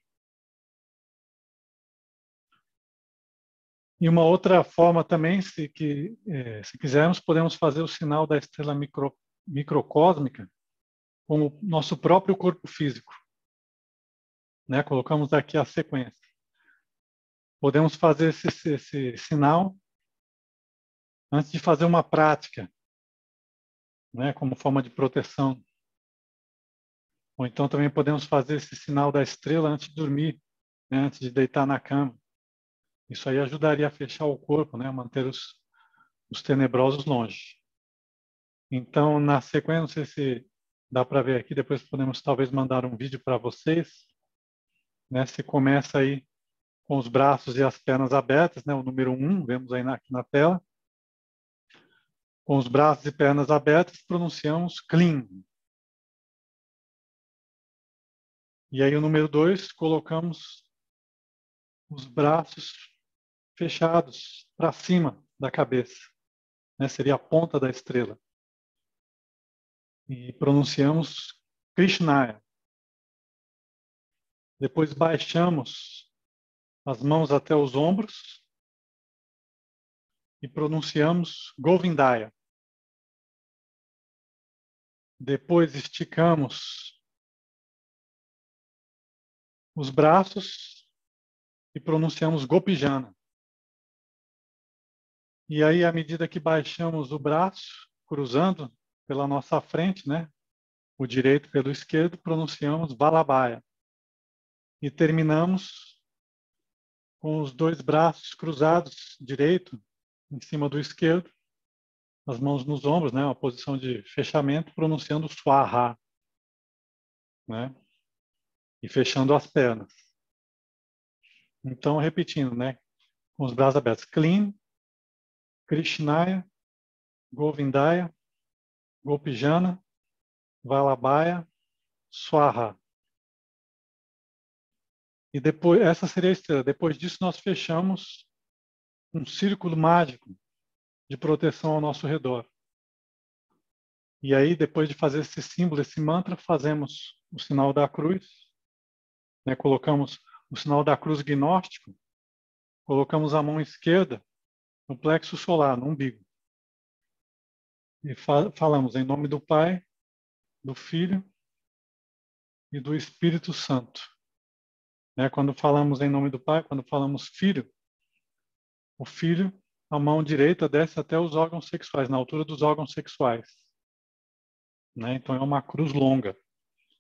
S1: E uma outra forma também, se quisermos, podemos fazer o sinal da estrela microcósmica com o nosso próprio corpo físico. Né? Colocamos aqui a sequência. Podemos fazer esse sinal antes de fazer uma prática, né? Como forma de proteção. Ou então também podemos fazer esse sinal da estrela antes de dormir, né? Antes de deitar na cama. Isso aí ajudaria a fechar o corpo, né? Manter os tenebrosos longe. Então, na sequência, não sei se dá para ver aqui, depois podemos talvez mandar um vídeo para vocês. Né? Você começa aí com os braços e as pernas abertas, né? O número 1, vemos aí aqui na tela. Com os braços e pernas abertas, pronunciamos clean. E aí o número 2, colocamos os braços fechados para cima da cabeça. Né? Seria a ponta da estrela. E pronunciamos Krishnaya. Depois baixamos as mãos até os ombros e pronunciamos Govindaya. Depois esticamos os braços e pronunciamos Gopijana. E aí, à medida que baixamos o braço, cruzando pela nossa frente, né? O direito pelo esquerdo, pronunciamos Valabhaya. E terminamos com os dois braços cruzados, direito em cima do esquerdo, as mãos nos ombros, né? Uma posição de fechamento, pronunciando Swaha, né? E fechando as pernas. Então, repetindo, né? Com os braços abertos. Clean, Krishnaya, Govindaya, Gopijana, Valabhaya, Swaha. E depois, essa seria a estrela. Depois disso, nós fechamos um círculo mágico de proteção ao nosso redor. E aí, depois de fazer esse símbolo, esse mantra, fazemos o sinal da cruz, né? Colocamos o sinal da cruz gnóstico, colocamos a mão esquerda no plexo solar, no umbigo. E falamos em nome do Pai, do Filho e do Espírito Santo. Né? Quando falamos em nome do Pai, quando falamos Filho, o Filho, a mão direita desce até os órgãos sexuais, na altura dos órgãos sexuais. Né? Então é uma cruz longa,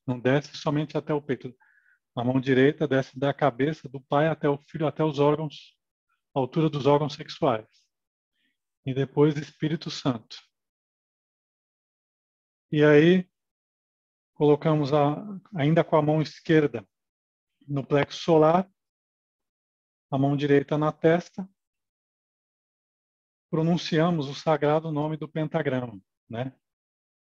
S1: não desce somente até o peito. A mão direita desce da cabeça do pai até o filho, até os órgãos, a altura dos órgãos sexuais. E depois Espírito Santo. E aí colocamos ainda com a mão esquerda no plexo solar, a mão direita na testa, pronunciamos o sagrado nome do pentagrama, né?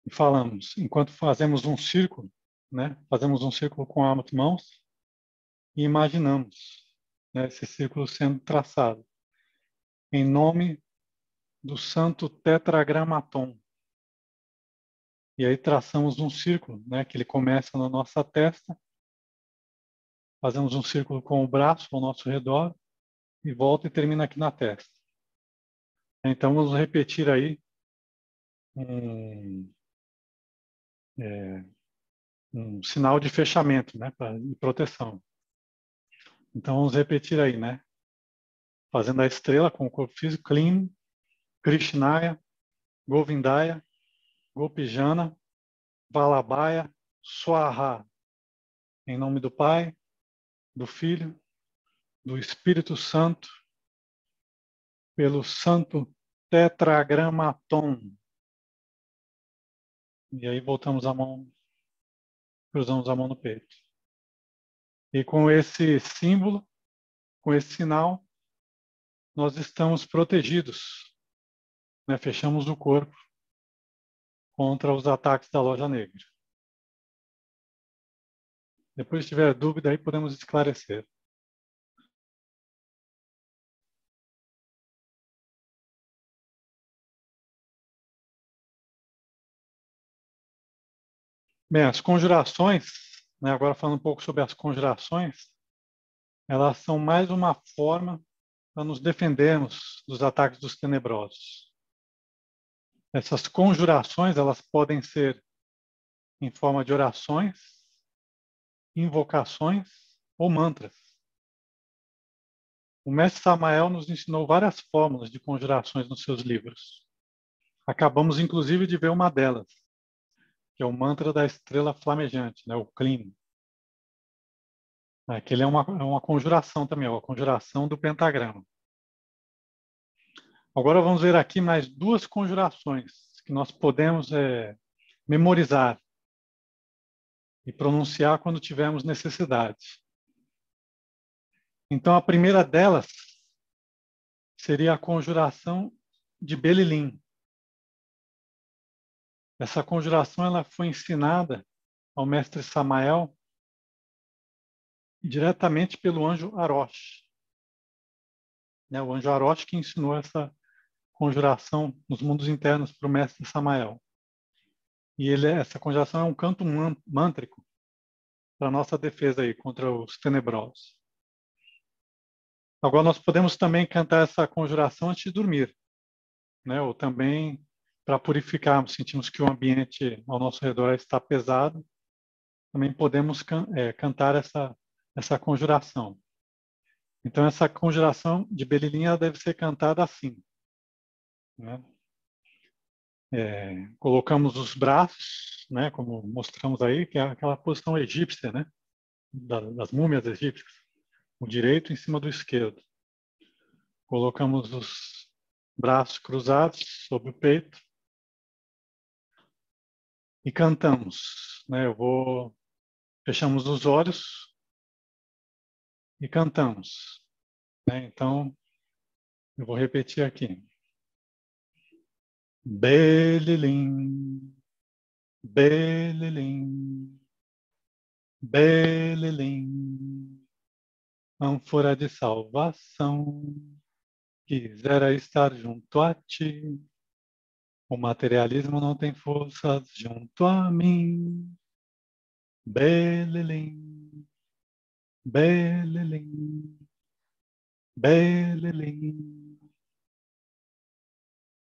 S1: E falamos, enquanto fazemos um círculo, né? Fazemos um círculo com as mãos e imaginamos, né, esse círculo sendo traçado. Em nome do Santo Tetragramaton. E aí traçamos um círculo, né, que ele começa na nossa testa, fazemos um círculo com o braço ao nosso redor e volta e termina aqui na testa. Então vamos repetir aí um, um sinal de fechamento, né, de proteção. Então vamos repetir aí, né, fazendo a estrela com o corpo físico, Clean, Krishnaya, Govindaya, Gopijana, Valabhaya, Swaha. Em nome do Pai, do Filho, do Espírito Santo, pelo Santo Tetragramaton. E aí voltamos a mão, cruzamos a mão no peito. E com esse símbolo, com esse sinal, nós estamos protegidos, né? Fechamos o corpo contra os ataques da loja negra. Depois, se tiver dúvida, aí podemos esclarecer. Bem, as conjurações, né? Agora falando um pouco sobre as conjurações, elas são mais uma forma para nos defendermos dos ataques dos tenebrosos. Essas conjurações, elas podem ser em forma de orações, invocações ou mantras. O mestre Samael nos ensinou várias fórmulas de conjurações nos seus livros. Acabamos, inclusive, de ver uma delas, que é o mantra da estrela flamejante, né? O Klim. Aquele é uma conjuração também, é uma conjuração do pentagrama. Agora vamos ver aqui mais duas conjurações que nós podemos memorizar e pronunciar quando tivermos necessidade. Então, a primeira delas seria a conjuração de Belilim. Essa conjuração ela foi ensinada ao mestre Samael diretamente pelo anjo Arosh. O anjo Arosh que ensinou essa conjuração nos mundos internos para o mestre Samael. E essa conjuração é um canto mântrico para a nossa defesa aí contra os tenebrosos. Agora nós podemos também cantar essa conjuração antes de dormir, né? Ou também para purificar, sentimos que o ambiente ao nosso redor está pesado, também podemos cantar essa conjuração. Então essa conjuração de Belilim ela deve ser cantada assim, né? Colocamos os braços, né, como mostramos aí, que é aquela posição egípcia, né, das múmias egípcias, o direito em cima do esquerdo. Colocamos os braços cruzados sobre o peito e cantamos, né? Fechamos os olhos e cantamos, né? Então, eu vou repetir aqui. Belilim, Belilim, Belilim, ânfora de salvação, quisera estar junto a ti. O materialismo não tem forças junto a mim. Belilim, Belilim, Belilim,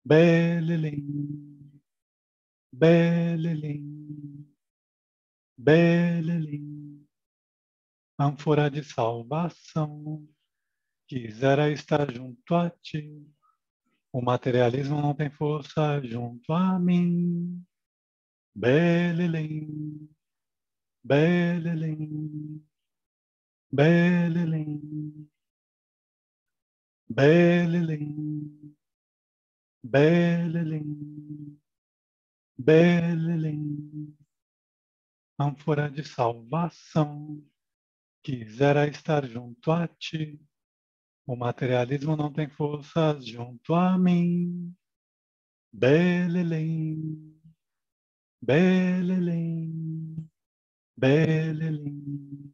S1: Belilim, Belilim, Belilim, ânfora de salvação, quisera estar junto a ti. O materialismo não tem força junto a mim. Belilim, Belilim, Belilim, Belilim, Belilim, Belilim, ânfora de salvação, quisera estar junto a ti. O materialismo não tem forças junto a mim. Belilim, Belilim, Belilim.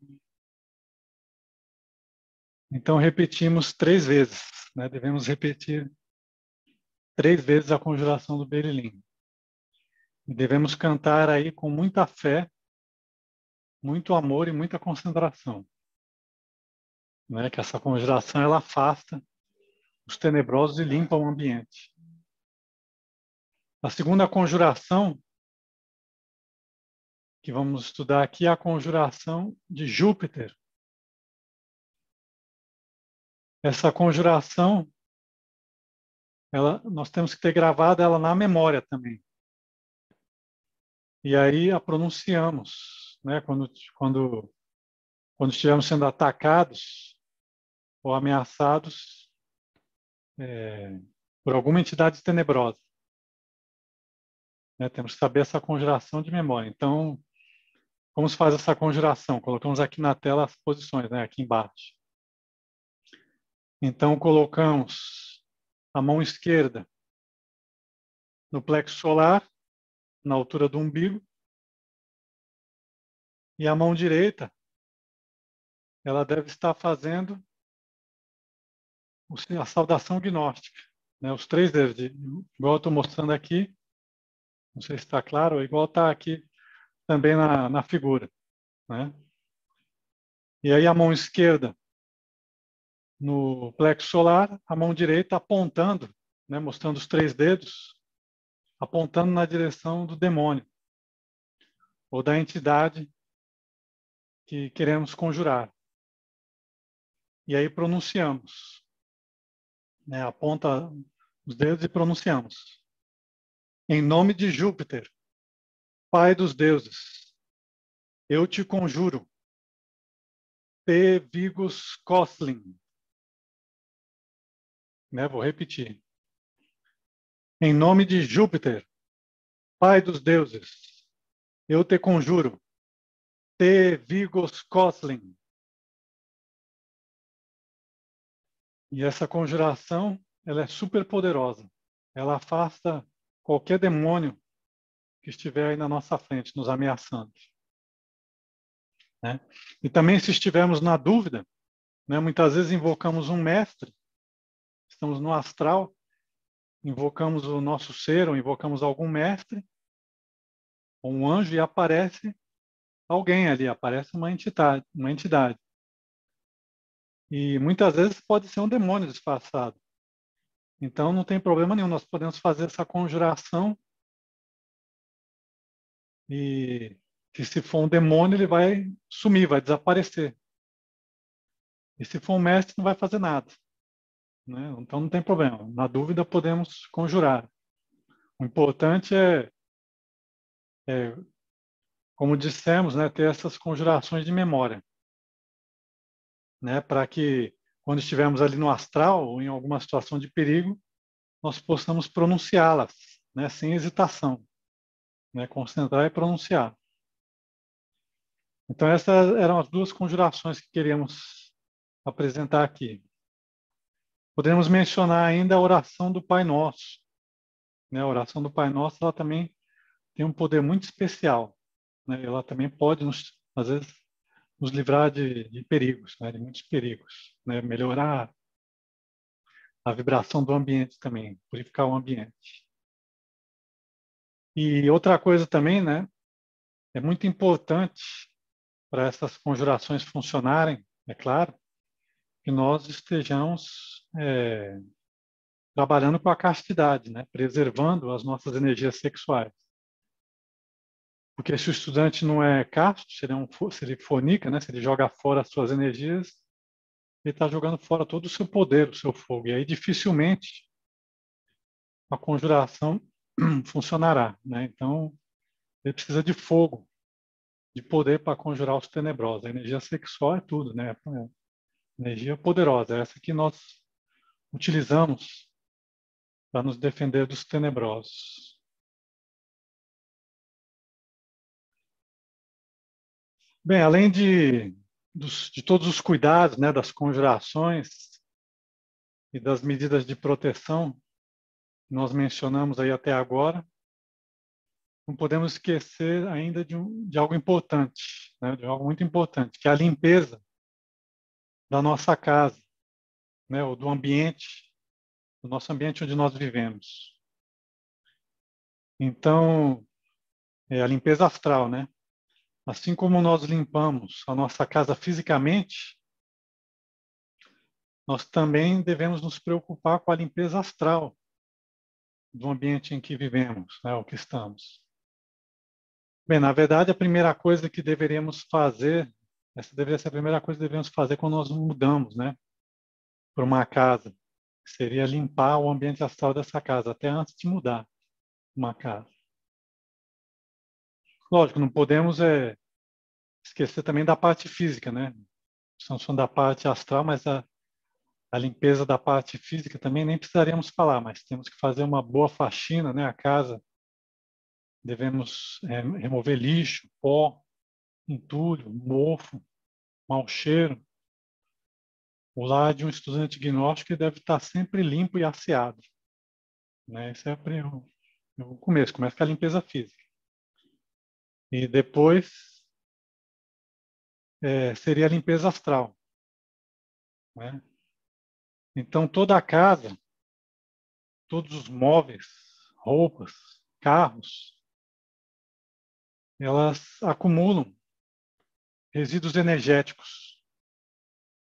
S1: Então repetimos 3 vezes, né? Devemos repetir 3 vezes a conjuração do Belilim. E devemos cantar aí com muita fé, muito amor e muita concentração, né? Que essa conjuração ela afasta os tenebrosos e limpa o ambiente. A segunda conjuração que vamos estudar aqui é a conjuração de Júpiter. Essa conjuração, nós temos que ter gravado ela na memória também. E aí a pronunciamos, né? Quando estivermos sendo atacados ou ameaçados por alguma entidade tenebrosa. Né? Temos que saber essa conjuração de memória. Então, como se faz essa conjuração? Colocamos aqui na tela as posições, né? Aqui embaixo. Então, colocamos a mão esquerda no plexo solar, na altura do umbigo, e a mão direita, ela deve estar fazendo a saudação gnóstica, né? Os 3 dedos, igual eu estou mostrando aqui, não sei se está claro, igual está aqui também na figura, né? E aí a mão esquerda no plexo solar, a mão direita apontando, né, mostrando os 3 dedos, apontando na direção do demônio ou da entidade que queremos conjurar. E aí pronunciamos, né, aponta os dedos e pronunciamos. Em nome de Júpiter, Pai dos deuses, eu te conjuro, P. Vigus Cosling. Né, vou repetir. Em nome de Júpiter, Pai dos deuses, eu te conjuro, T. Vigus Cosling. E essa conjuração, ela é super poderosa. Ela afasta qualquer demônio que estiver aí na nossa frente, nos ameaçando. Né? E também, se estivermos na dúvida, né, muitas vezes invocamos um mestre, estamos no astral, invocamos o nosso ser ou invocamos algum mestre, ou um anjo, e aparece alguém ali, aparece uma entidade, uma entidade. E muitas vezes pode ser um demônio disfarçado. Então não tem problema nenhum, nós podemos fazer essa conjuração e que se for um demônio ele vai sumir, vai desaparecer. E se for um mestre não vai fazer nada. Né? Então não tem problema. Na dúvida podemos conjurar. O importante é como dissemos, né, ter essas conjurações de memória. Né, para que quando estivermos ali no astral ou em alguma situação de perigo, nós possamos pronunciá-las, né, sem hesitação, né, concentrar e pronunciar. Então essas eram as 2 conjurações que queríamos apresentar aqui. Podemos mencionar ainda a oração do Pai Nosso, né? A oração do Pai Nosso, ela também tem um poder muito especial, né? Ela também pode às vezes nos livrar de perigos, né? De muitos perigos, né? Melhorar a vibração do ambiente também, purificar o ambiente. E outra coisa também, né? É muito importante para essas conjurações funcionarem, é claro, que nós estejamos trabalhando com a castidade, né? Preservando as nossas energias sexuais. Porque se o estudante não é casto, se ele fornica, né? Se ele joga fora as suas energias, ele está jogando fora todo o seu poder, o seu fogo. E aí dificilmente a conjuração funcionará, né? Então, ele precisa de fogo, de poder para conjurar os tenebrosos. A energia sexual é tudo, né? Energia poderosa, é essa que nós utilizamos para nos defender dos tenebrosos. Bem, além de todos os cuidados, né, das conjurações e das medidas de proteção que nós mencionamos aí até agora, não podemos esquecer ainda de algo importante, né, de algo muito importante, que é a limpeza da nossa casa, né, ou do nosso ambiente onde nós vivemos. Então, é a limpeza astral, né? Assim como nós limpamos a nossa casa fisicamente, nós também devemos nos preocupar com a limpeza astral do ambiente em que vivemos, né, ou que estamos. Bem, na verdade, a primeira coisa que deveríamos fazer, essa deveria ser a primeira coisa que devemos fazer quando nós mudamos, né, para uma casa, que seria limpar o ambiente astral dessa casa, até antes de mudar uma casa. Lógico, não podemos esquecer também da parte física, né? Estamos falando da parte astral, mas a limpeza da parte física também nem precisaríamos falar, mas temos que fazer uma boa faxina, né? A casa, devemos remover lixo, pó, entulho, mofo, mau cheiro, O lar de um estudante gnóstico deve estar sempre limpo e asseado, né? Esse é o começo. Começa com a limpeza física. E depois seria a limpeza astral, né? Então, toda a casa, todos os móveis, roupas, carros, elas acumulam resíduos energéticos.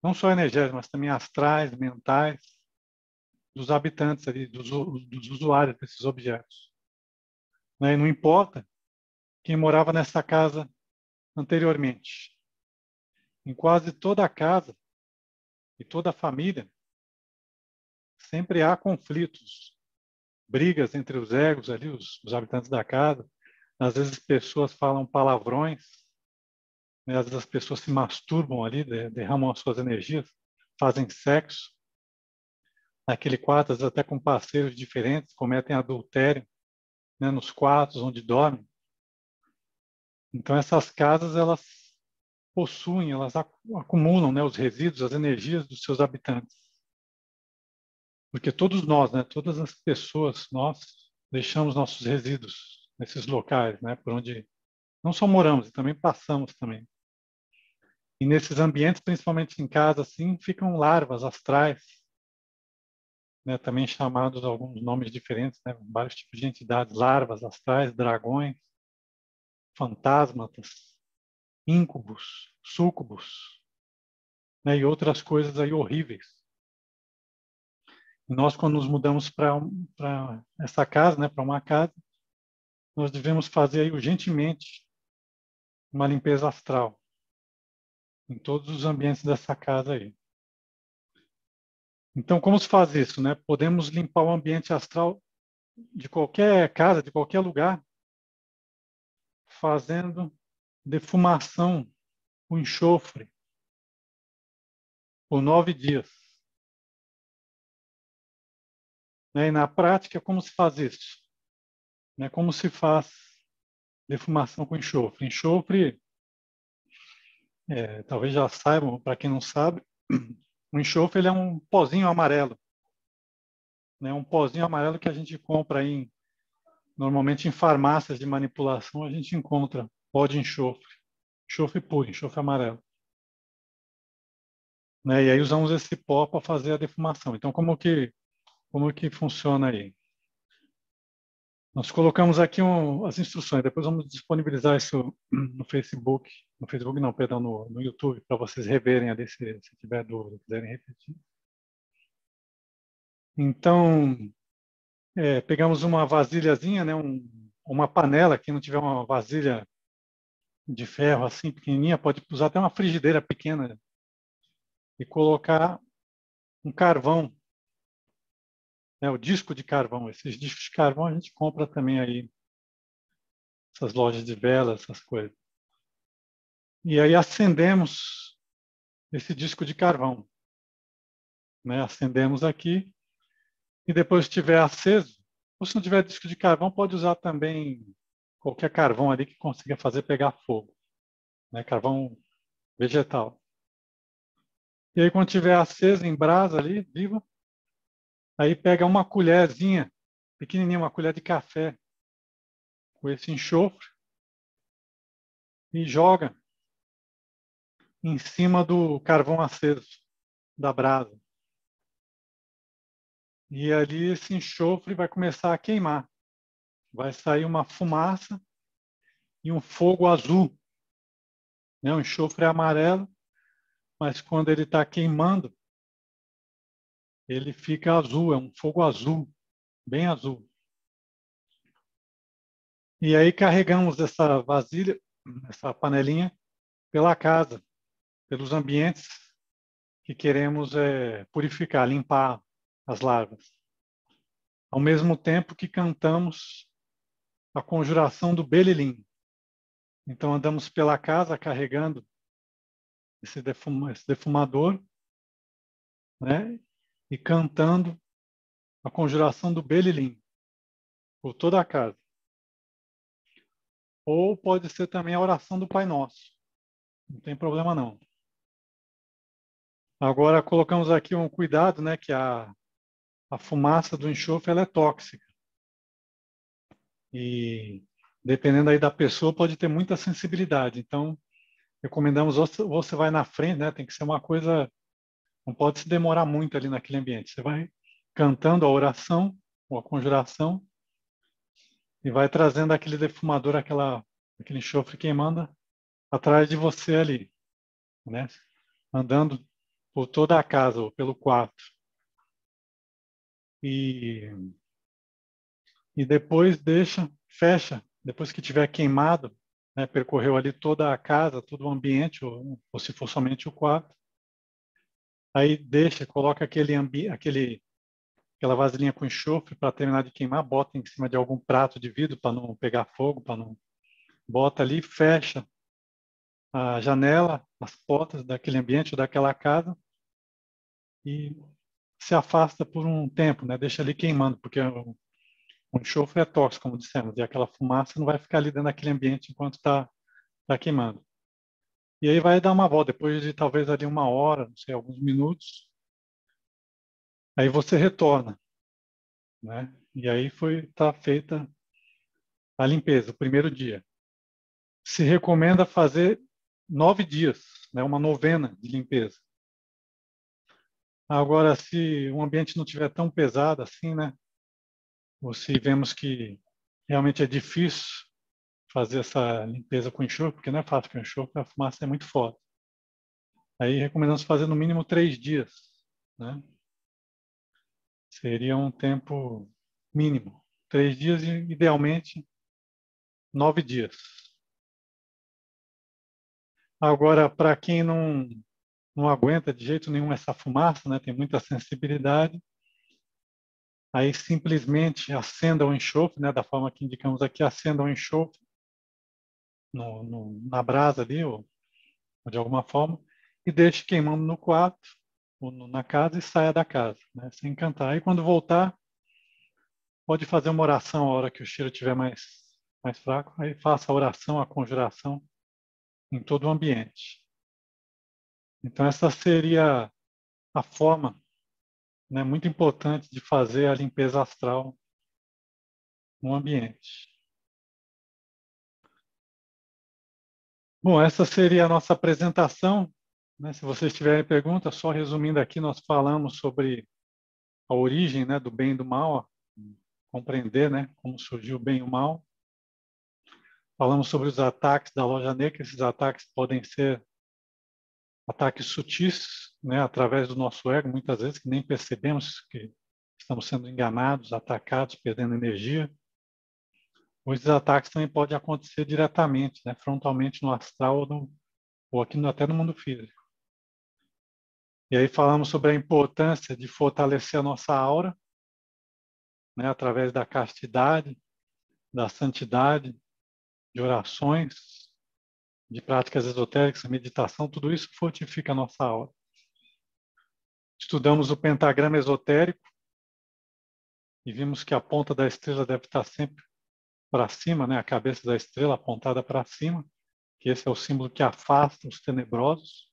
S1: Não só energéticos, mas também astrais, mentais, dos habitantes ali, dos usuários desses objetos, né? E não importa quem morava nessa casa anteriormente. Em quase toda a casa e toda a família, sempre há conflitos, brigas entre os egos ali, os habitantes da casa. Às vezes pessoas falam palavrões, né? Às vezes as pessoas se masturbam ali, derramam as suas energias, fazem sexo. Naquele quarto, às vezes até com parceiros diferentes, cometem adultério, né, nos quartos onde dormem. Então essas casas, elas possuem, elas acumulam, né, os resíduos, as energias dos seus habitantes. Porque todos nós, né, todas as pessoas, nós deixamos nossos resíduos nesses locais, né, por onde não só moramos, também passamos também. E nesses ambientes, principalmente em casa, assim, ficam larvas astrais, né, também chamados alguns nomes diferentes, né, vários tipos de entidades, larvas astrais, dragões, fantasmas, íncubos, súcubos, né, e outras coisas aí horríveis. E nós, quando nos mudamos para essa casa, né, para uma casa, nós devemos fazer aí urgentemente uma limpeza astral em todos os ambientes dessa casa aí. Então, como se faz isso, né? Podemos limpar o ambiente astral de qualquer casa, de qualquer lugar, fazendo defumação com enxofre por 9 dias. Né? E na prática, como se faz isso? Né? Como se faz defumação com enxofre? Enxofre, talvez já saibam, para quem não sabe, o enxofre ele é um pozinho amarelo. Né? Um pozinho amarelo que a gente compra aí, normalmente em farmácias de manipulação, a gente encontra pó de enxofre. Enxofre puro, enxofre amarelo. Né? E aí usamos esse pó para fazer a defumação. Então, como que funciona aí? Nós colocamos aqui as instruções, depois vamos disponibilizar isso no Facebook. No Facebook não, perdão, no YouTube, para vocês reverem ali se tiver dúvida, quiserem repetir. Então, pegamos uma vasilhazinha, né, uma panela, que não tiver uma vasilha de ferro assim, pequenininha, pode usar até uma frigideira pequena e colocar um carvão, né, o disco de carvão. Esses discos de carvão a gente compra também aí, essas lojas de velas, essas coisas. E aí acendemos esse disco de carvão. Né? Acendemos aqui e depois que estiver aceso, ou se não tiver disco de carvão, pode usar também qualquer carvão ali que consiga fazer pegar fogo. Né? Carvão vegetal. E aí quando estiver aceso em brasa ali, viva, aí pega uma colherzinha, pequenininha, uma colher de café, com esse enxofre e joga em cima do carvão aceso, da brasa. E ali esse enxofre vai começar a queimar. Vai sair uma fumaça e um fogo azul. Né? O enxofre é amarelo, mas quando ele está queimando, ele fica azul, é um fogo azul, bem azul. E aí carregamos essa vasilha, essa panelinha, pela casa, pelos ambientes que queremos purificar, limpar as larvas. Ao mesmo tempo que cantamos a conjuração do Belilim. Então andamos pela casa carregando esse defumador, né? E cantando a conjuração do Belilim por toda a casa. Ou pode ser também a oração do Pai Nosso. Não tem problema não. Agora, colocamos aqui um cuidado, né, que a fumaça do enxofre ela é tóxica. E, dependendo aí da pessoa, pode ter muita sensibilidade. Então, recomendamos ou você vai na frente, né, tem que ser uma coisa, não pode se demorar muito ali naquele ambiente. Você vai cantando a oração ou a conjuração e vai trazendo aquele defumador, aquele enxofre queimando atrás de você ali, né? Andando por toda a casa ou pelo quarto. E, e depois fecha, depois que tiver queimado, né, percorreu ali toda a casa, todo o ambiente, ou se for somente o quarto, aí coloca aquela vasilhinha com enxofre para terminar de queimar, bota em cima de algum prato de vidro para não pegar fogo, para não bota ali, fecha a janela, as portas daquele ambiente ou daquela casa e se afasta por um tempo, né? Deixa ali queimando, porque o enxofre é tóxico, como dissemos, e aquela fumaça não vai ficar ali dentro daquele ambiente enquanto está queimando. E aí vai dar uma volta, depois de talvez ali uma hora, não sei, alguns minutos, aí você retorna, né? E aí tá feita a limpeza, o primeiro dia. Se recomenda fazer 9 dias, né? Uma novena de limpeza. Agora, se o ambiente não estiver tão pesado assim, né? Ou se vemos que realmente é difícil fazer essa limpeza com enxofre, porque não é fácil com enxofre, a fumaça é muito forte. Aí recomendamos fazer no mínimo 3 dias, né? Seria um tempo mínimo. 3 dias e, idealmente, 9 dias. Agora, para quem não aguenta de jeito nenhum essa fumaça, né? Tem muita sensibilidade, aí simplesmente acenda o enxofre, né? Da forma que indicamos aqui, acenda o enxofre na brasa ali, ou de alguma forma, e deixe queimando no quarto, ou na casa, e saia da casa, né? Sem cantar. Aí quando voltar, pode fazer uma oração a hora que o cheiro estiver mais fraco, aí faça a oração, a conjuração em todo o ambiente. Então essa seria a forma, né, muito importante de fazer a limpeza astral no ambiente. Bom, essa seria a nossa apresentação, né? Se vocês tiverem perguntas, só resumindo aqui, nós falamos sobre a origem, né, do bem e do mal, compreender, né, como surgiu o bem e o mal. Falamos sobre os ataques da loja negra. Esses ataques podem ser ataques sutis, né, através do nosso ego, muitas vezes que nem percebemos que estamos sendo enganados, atacados, perdendo energia. Os ataques também podem acontecer diretamente, né, frontalmente no astral ou aqui até no mundo físico. E aí falamos sobre a importância de fortalecer a nossa aura, né, através da castidade, da santidade, de orações, de práticas esotéricas, meditação, tudo isso fortifica a nossa aura. Estudamos o pentagrama esotérico e vimos que a ponta da estrela deve estar sempre para cima, né? A cabeça da estrela apontada para cima, que esse é o símbolo que afasta os tenebrosos.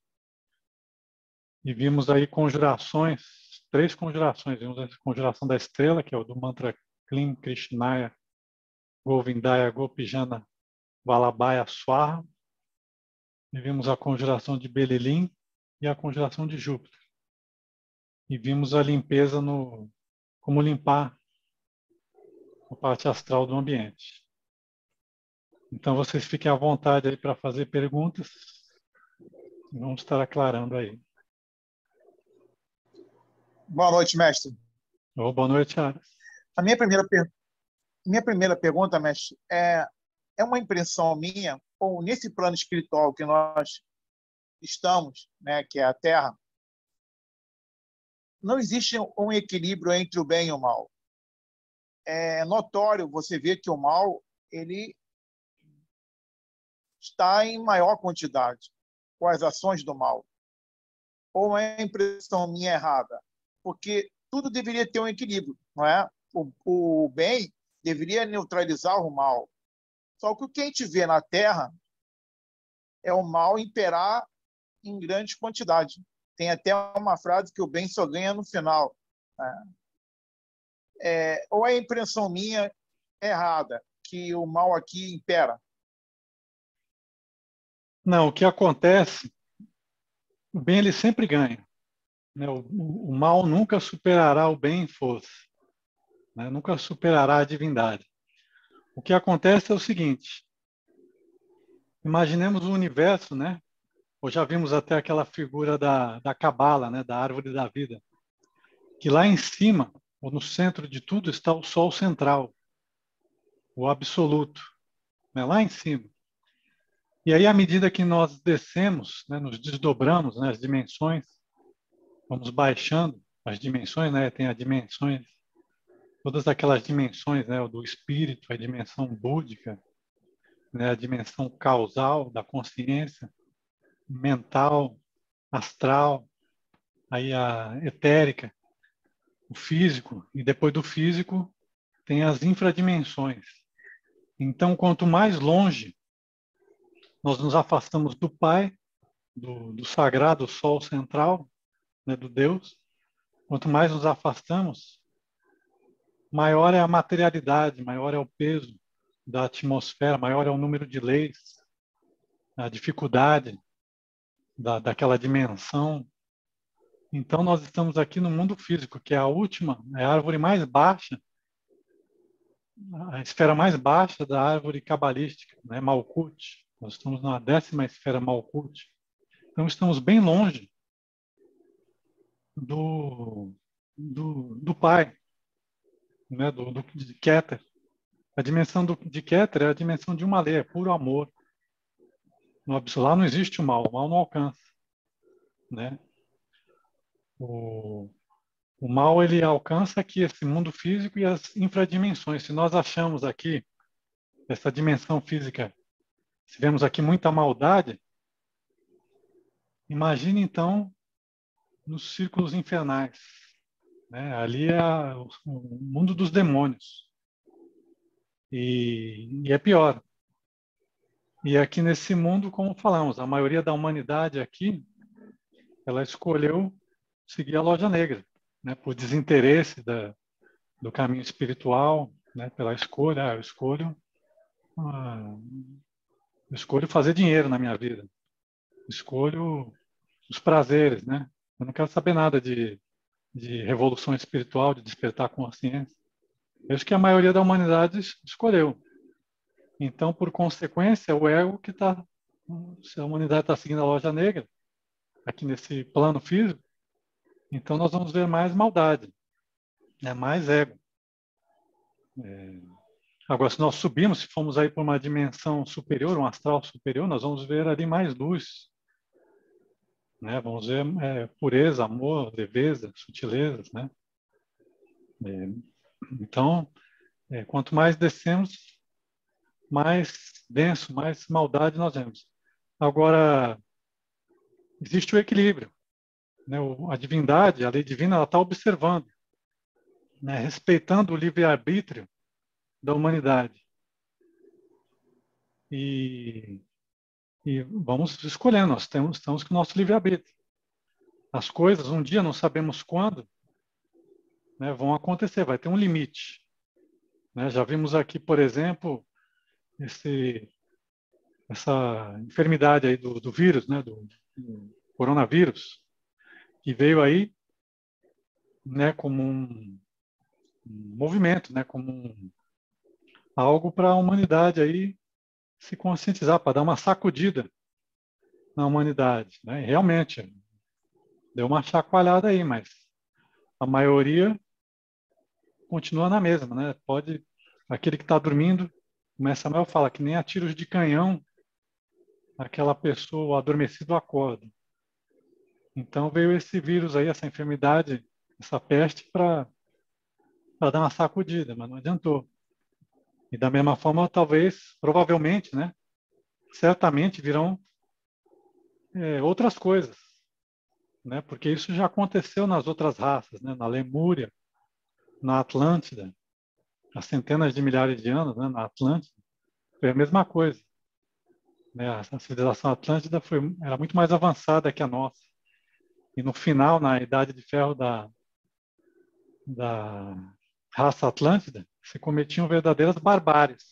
S1: E vimos aí conjurações, 3 conjurações. Vimos a conjuração da estrela, que é o do mantra Klim Krishnaya Govindaya Gopijana Vallabhaya Swaha. E vimos a conjuração de Belilim e a conjuração de Júpiter. E vimos a limpeza como limpar a parte astral do ambiente. Então vocês fiquem à vontade aí para fazer perguntas. Vamos estar aclarando aí.
S2: Boa noite, mestre.
S1: Boa noite, Aras.
S2: A minha primeira pergunta, mestre, é uma impressão minha, ou nesse plano espiritual que nós estamos, né, que é a Terra, não existe um equilíbrio entre o bem e o mal. É notório você ver que o mal ele está em maior quantidade com as ações do mal. Ou é impressão minha errada? Porque tudo deveria ter um equilíbrio, não é? O bem deveria neutralizar o mal. Só que o que a gente vê na Terra é o mal imperar em grande quantidade. Tem até uma frase que o bem só ganha no final. Ou é impressão minha errada, que o mal aqui impera?
S1: Não, o que acontece, o bem ele sempre ganha, né? O mal nunca superará o bem em força, né? Nunca superará a divindade. O que acontece é o seguinte: imaginemos o universo, né? Ou já vimos até aquela figura da cabala, né? Da árvore da vida, que lá em cima, ou no centro de tudo, está o sol central, o absoluto, né? Lá em cima. E aí, à medida que nós descemos, né? Nos desdobramos, né? As dimensões, vamos baixando as dimensões, né? Tem as dimensões, todas aquelas dimensões, né? Do espírito, a dimensão búdica, né? A dimensão causal da consciência, mental, astral, aí a etérica, o físico, e depois do físico tem as infradimensões. Então, quanto mais longe nós nos afastamos do Pai, do sagrado Sol central, né? Do Deus, quanto mais nos afastamos, maior é a materialidade, maior é o peso da atmosfera, maior é o número de leis, a dificuldade daquela dimensão. Então, nós estamos aqui no mundo físico, que é a última, é a árvore mais baixa, a esfera mais baixa da árvore cabalística, né? Malkuth. Nós estamos na 10ª esfera Malkuth. Então, estamos bem longe do Pai, né? De Keter. A dimensão de Keter é a dimensão de uma lei, é puro amor. No absoluto, lá não existe o mal não alcança, né? O mal ele alcança aqui esse mundo físico e as infradimensões. Se nós achamos aqui essa dimensão física, se vemos aqui muita maldade, imagine então nos círculos infernais, né? Ali é o mundo dos demônios e é pior. E aqui nesse mundo, como falamos, a maioria da humanidade aqui, ela escolheu seguir a loja negra, né? Por desinteresse do caminho espiritual, né? Pela escolha, ah, eu escolho fazer dinheiro na minha vida, escolho os prazeres, né? Eu não quero saber nada de revolução espiritual, de despertar a consciência. É isso que a maioria da humanidade escolheu. Então, por consequência, o ego que está, se a humanidade está seguindo a loja negra, aqui nesse plano físico, então nós vamos ver mais maldade, né? Mais ego. Agora, se nós subirmos, se formos aí para uma dimensão superior, um astral superior, nós vamos ver ali mais luz, né? Vamos ver pureza, amor, leveza, sutilezas, né? Então, quanto mais descemos, mais denso, mais maldade nós vemos. Agora, existe o equilíbrio, né? A divindade, a lei divina, ela está observando, né? Respeitando o livre-arbítrio da humanidade. E vamos escolhendo, nós estamos com o nosso livre-arbítrio. As coisas, um dia, não sabemos quando, né, vão acontecer, vai ter um limite. Né? Já vimos aqui, por exemplo, essa enfermidade aí do vírus, né, do coronavírus, que veio aí, né, como um movimento, né, como algo para a humanidade aí se conscientizar, para dar uma sacudida na humanidade. Né? E realmente, deu uma chacoalhada aí, mas a maioria continua na mesma, né? Aquele que está dormindo, como Samuel fala, que nem a tiros de canhão, aquela pessoa adormecida acorda. Então veio esse vírus aí, essa enfermidade, essa peste para dar uma sacudida, mas não adiantou. E da mesma forma, talvez, provavelmente, né? Certamente virão outras coisas, né? Porque isso já aconteceu nas outras raças, né? Na Lemúria, na Atlântida, há centenas de milhares de anos, né? Na Atlântida, foi a mesma coisa. Né? A civilização atlântida era muito mais avançada que a nossa. E no final, na Idade de Ferro da raça Atlântida, se cometiam verdadeiras barbáries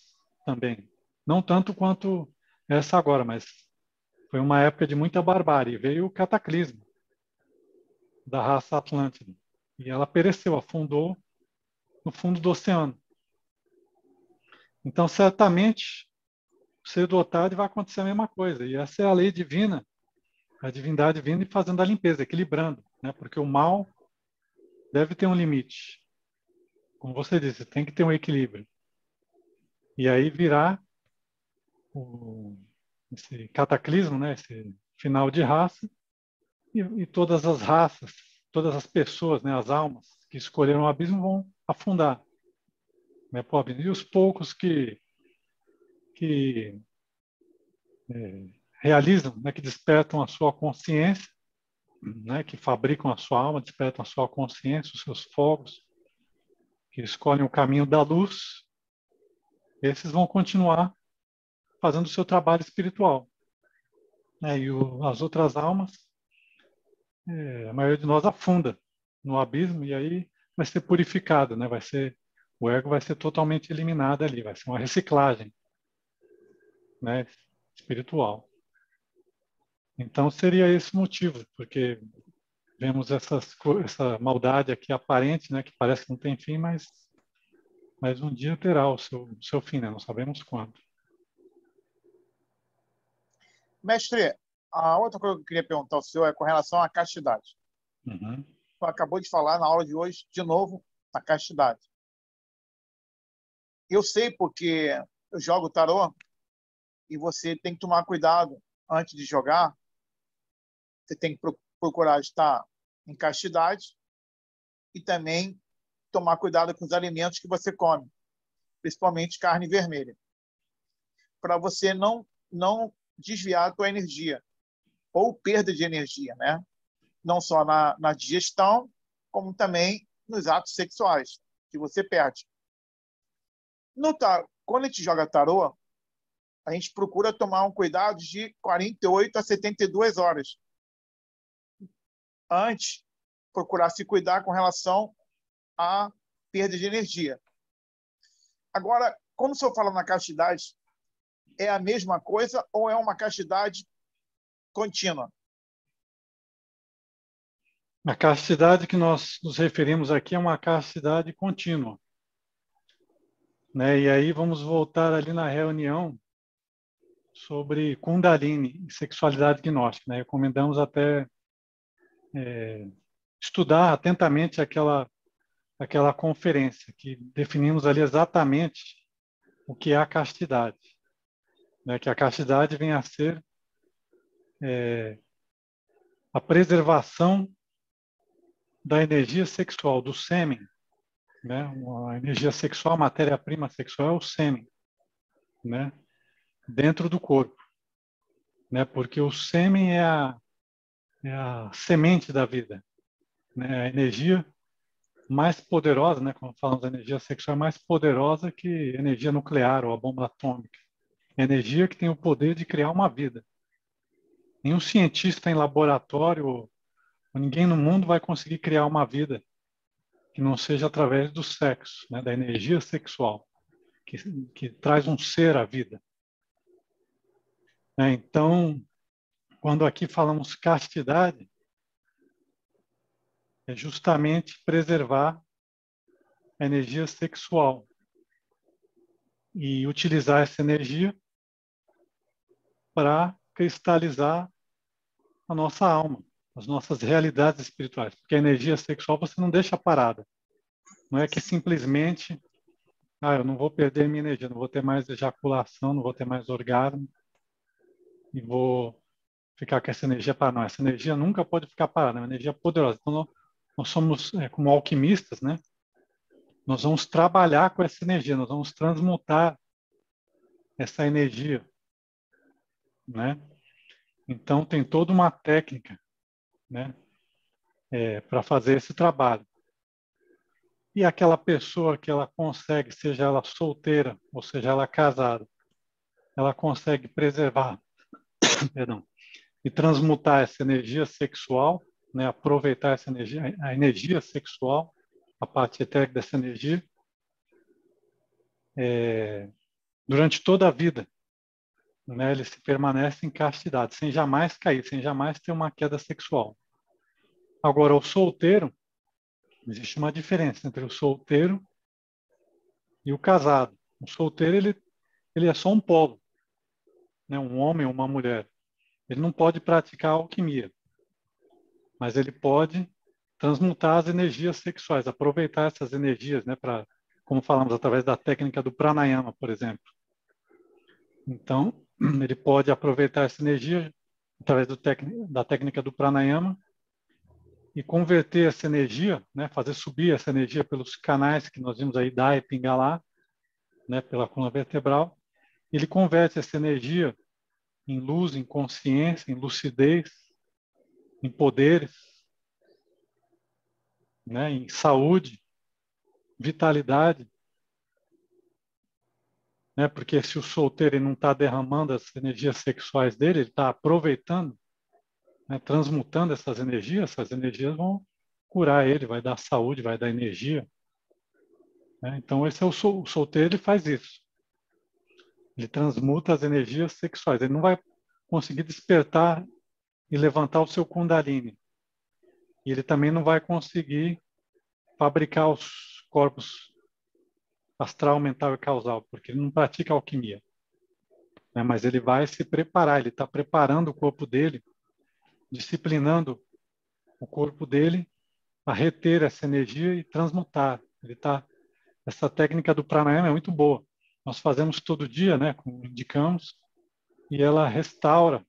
S1: também. Não tanto quanto essa agora, mas foi uma época de muita barbárie. Veio o cataclismo da raça Atlântida. E ela pereceu, afundou no fundo do oceano. Então, certamente, cedo ou tarde vai acontecer a mesma coisa. E essa é a lei divina, a divindade vindo e fazendo a limpeza, equilibrando, né? Porque o mal deve ter um limite. Como você disse, tem que ter um equilíbrio. E aí virá esse cataclismo, né? Esse final de raça, e todas as raças, todas as pessoas, né? As almas que escolheram o abismo vão afundar, né? E os poucos que realizam, né? Que despertam a sua consciência, né? Que fabricam a sua alma, despertam a sua consciência, os seus fogos, que escolhem o caminho da luz, esses vão continuar fazendo o seu trabalho espiritual. Né? E as outras almas, a maioria de nós afunda no abismo e aí vai ser purificado, né? O ego vai ser totalmente eliminado ali, vai ser uma reciclagem, né? Espiritual. Então seria esse o motivo, porque vemos essa maldade aqui aparente, né? Que parece que não tem fim, mas um dia terá o seu fim, né? Não sabemos quando.
S2: Mestre, a outra coisa que eu queria perguntar ao senhor é com relação à castidade.
S1: Uhum.
S2: Você acabou de falar na aula de hoje, de novo, a castidade. Eu sei porque eu jogo tarô e você tem que tomar cuidado antes de jogar. Você tem que procurar estar em castidade e também tomar cuidado com os alimentos que você come, principalmente carne vermelha, para você não desviar a tua energia ou perda de energia, né? Não só na digestão, como também nos atos sexuais que você perde. Quando a gente joga tarô, a gente procura tomar um cuidado de 48 a 72 horas. Antes, procurar se cuidar com relação à perda de energia. Agora, quando o senhor fala na castidade, é a mesma coisa ou é uma castidade contínua?
S1: A castidade que nós nos referimos aqui é uma castidade contínua, né? E aí vamos voltar ali na reunião sobre Kundalini e sexualidade gnóstica, né? Recomendamos até estudar atentamente aquela conferência, que definimos ali exatamente o que é a castidade, né? Que a castidade vem a ser a preservação da energia sexual, do sêmen, né? A energia sexual, a matéria-prima sexual é o sêmen, né? Dentro do corpo, né? Porque o sêmen é a semente da vida, né? A energia mais poderosa, né? Quando falamos da energia sexual, é mais poderosa que energia nuclear ou a bomba atômica. É energia que tem o poder de criar uma vida. Nenhum cientista em laboratório ou ninguém no mundo vai conseguir criar uma vida que não seja através do sexo, né? Da energia sexual, que traz um ser à vida. Né? Então, quando aqui falamos castidade, é justamente preservar a energia sexual e utilizar essa energia para cristalizar a nossa alma, as nossas realidades espirituais. Porque a energia sexual você não deixa parada. Não é que simplesmente, eu não vou perder minha energia, não vou ter mais ejaculação, não vou ter mais orgasmo e vou ficar com essa energia parada. Não, essa energia nunca pode ficar parada, é uma energia poderosa. Então, nós somos como alquimistas, né? Nós vamos trabalhar com essa energia, nós vamos transmutar essa energia, né? Então tem toda uma técnica, né, para fazer esse trabalho. E aquela pessoa que ela consegue, seja ela solteira ou seja ela casada, ela consegue preservar, perdão, e transmutar essa energia sexual, né, aproveitar essa energia, a energia sexual, a parte etérica dessa energia, durante toda a vida, né, ele se permanece em castidade, sem jamais cair, sem jamais ter uma queda sexual. Agora, o solteiro, existe uma diferença entre o solteiro e o casado. O solteiro, ele é só um polo, né, um homem ou uma mulher. Ele não pode praticar alquimia, mas ele pode transmutar as energias sexuais, aproveitar essas energias, né, para, como falamos, através da técnica do pranayama, por exemplo. Então, ele pode aproveitar essa energia através da técnica do pranayama e converter essa energia, né, fazer subir essa energia pelos canais que nós vimos aí, Dá e Pingala, né, pela coluna vertebral. Ele converte essa energia em luz, em consciência, em lucidez, em poderes, né, em saúde, vitalidade, né, porque se o solteiro não está derramando as energias sexuais dele, ele está aproveitando, né, transmutando essas energias vão curar ele, vai dar saúde, vai dar energia. Né? Então, esse é o solteiro, ele faz isso. Ele transmuta as energias sexuais. Ele não vai conseguir despertar e levantar o seu Kundalini. E ele também não vai conseguir fabricar os corpos astral, mental e causal, porque ele não pratica alquimia. Né? Mas ele vai se preparar, ele está preparando o corpo dele, disciplinando o corpo dele a reter essa energia e transmutar. Essa técnica do pranayama é muito boa. Nós fazemos todo dia, né, como indicamos, e ela restaura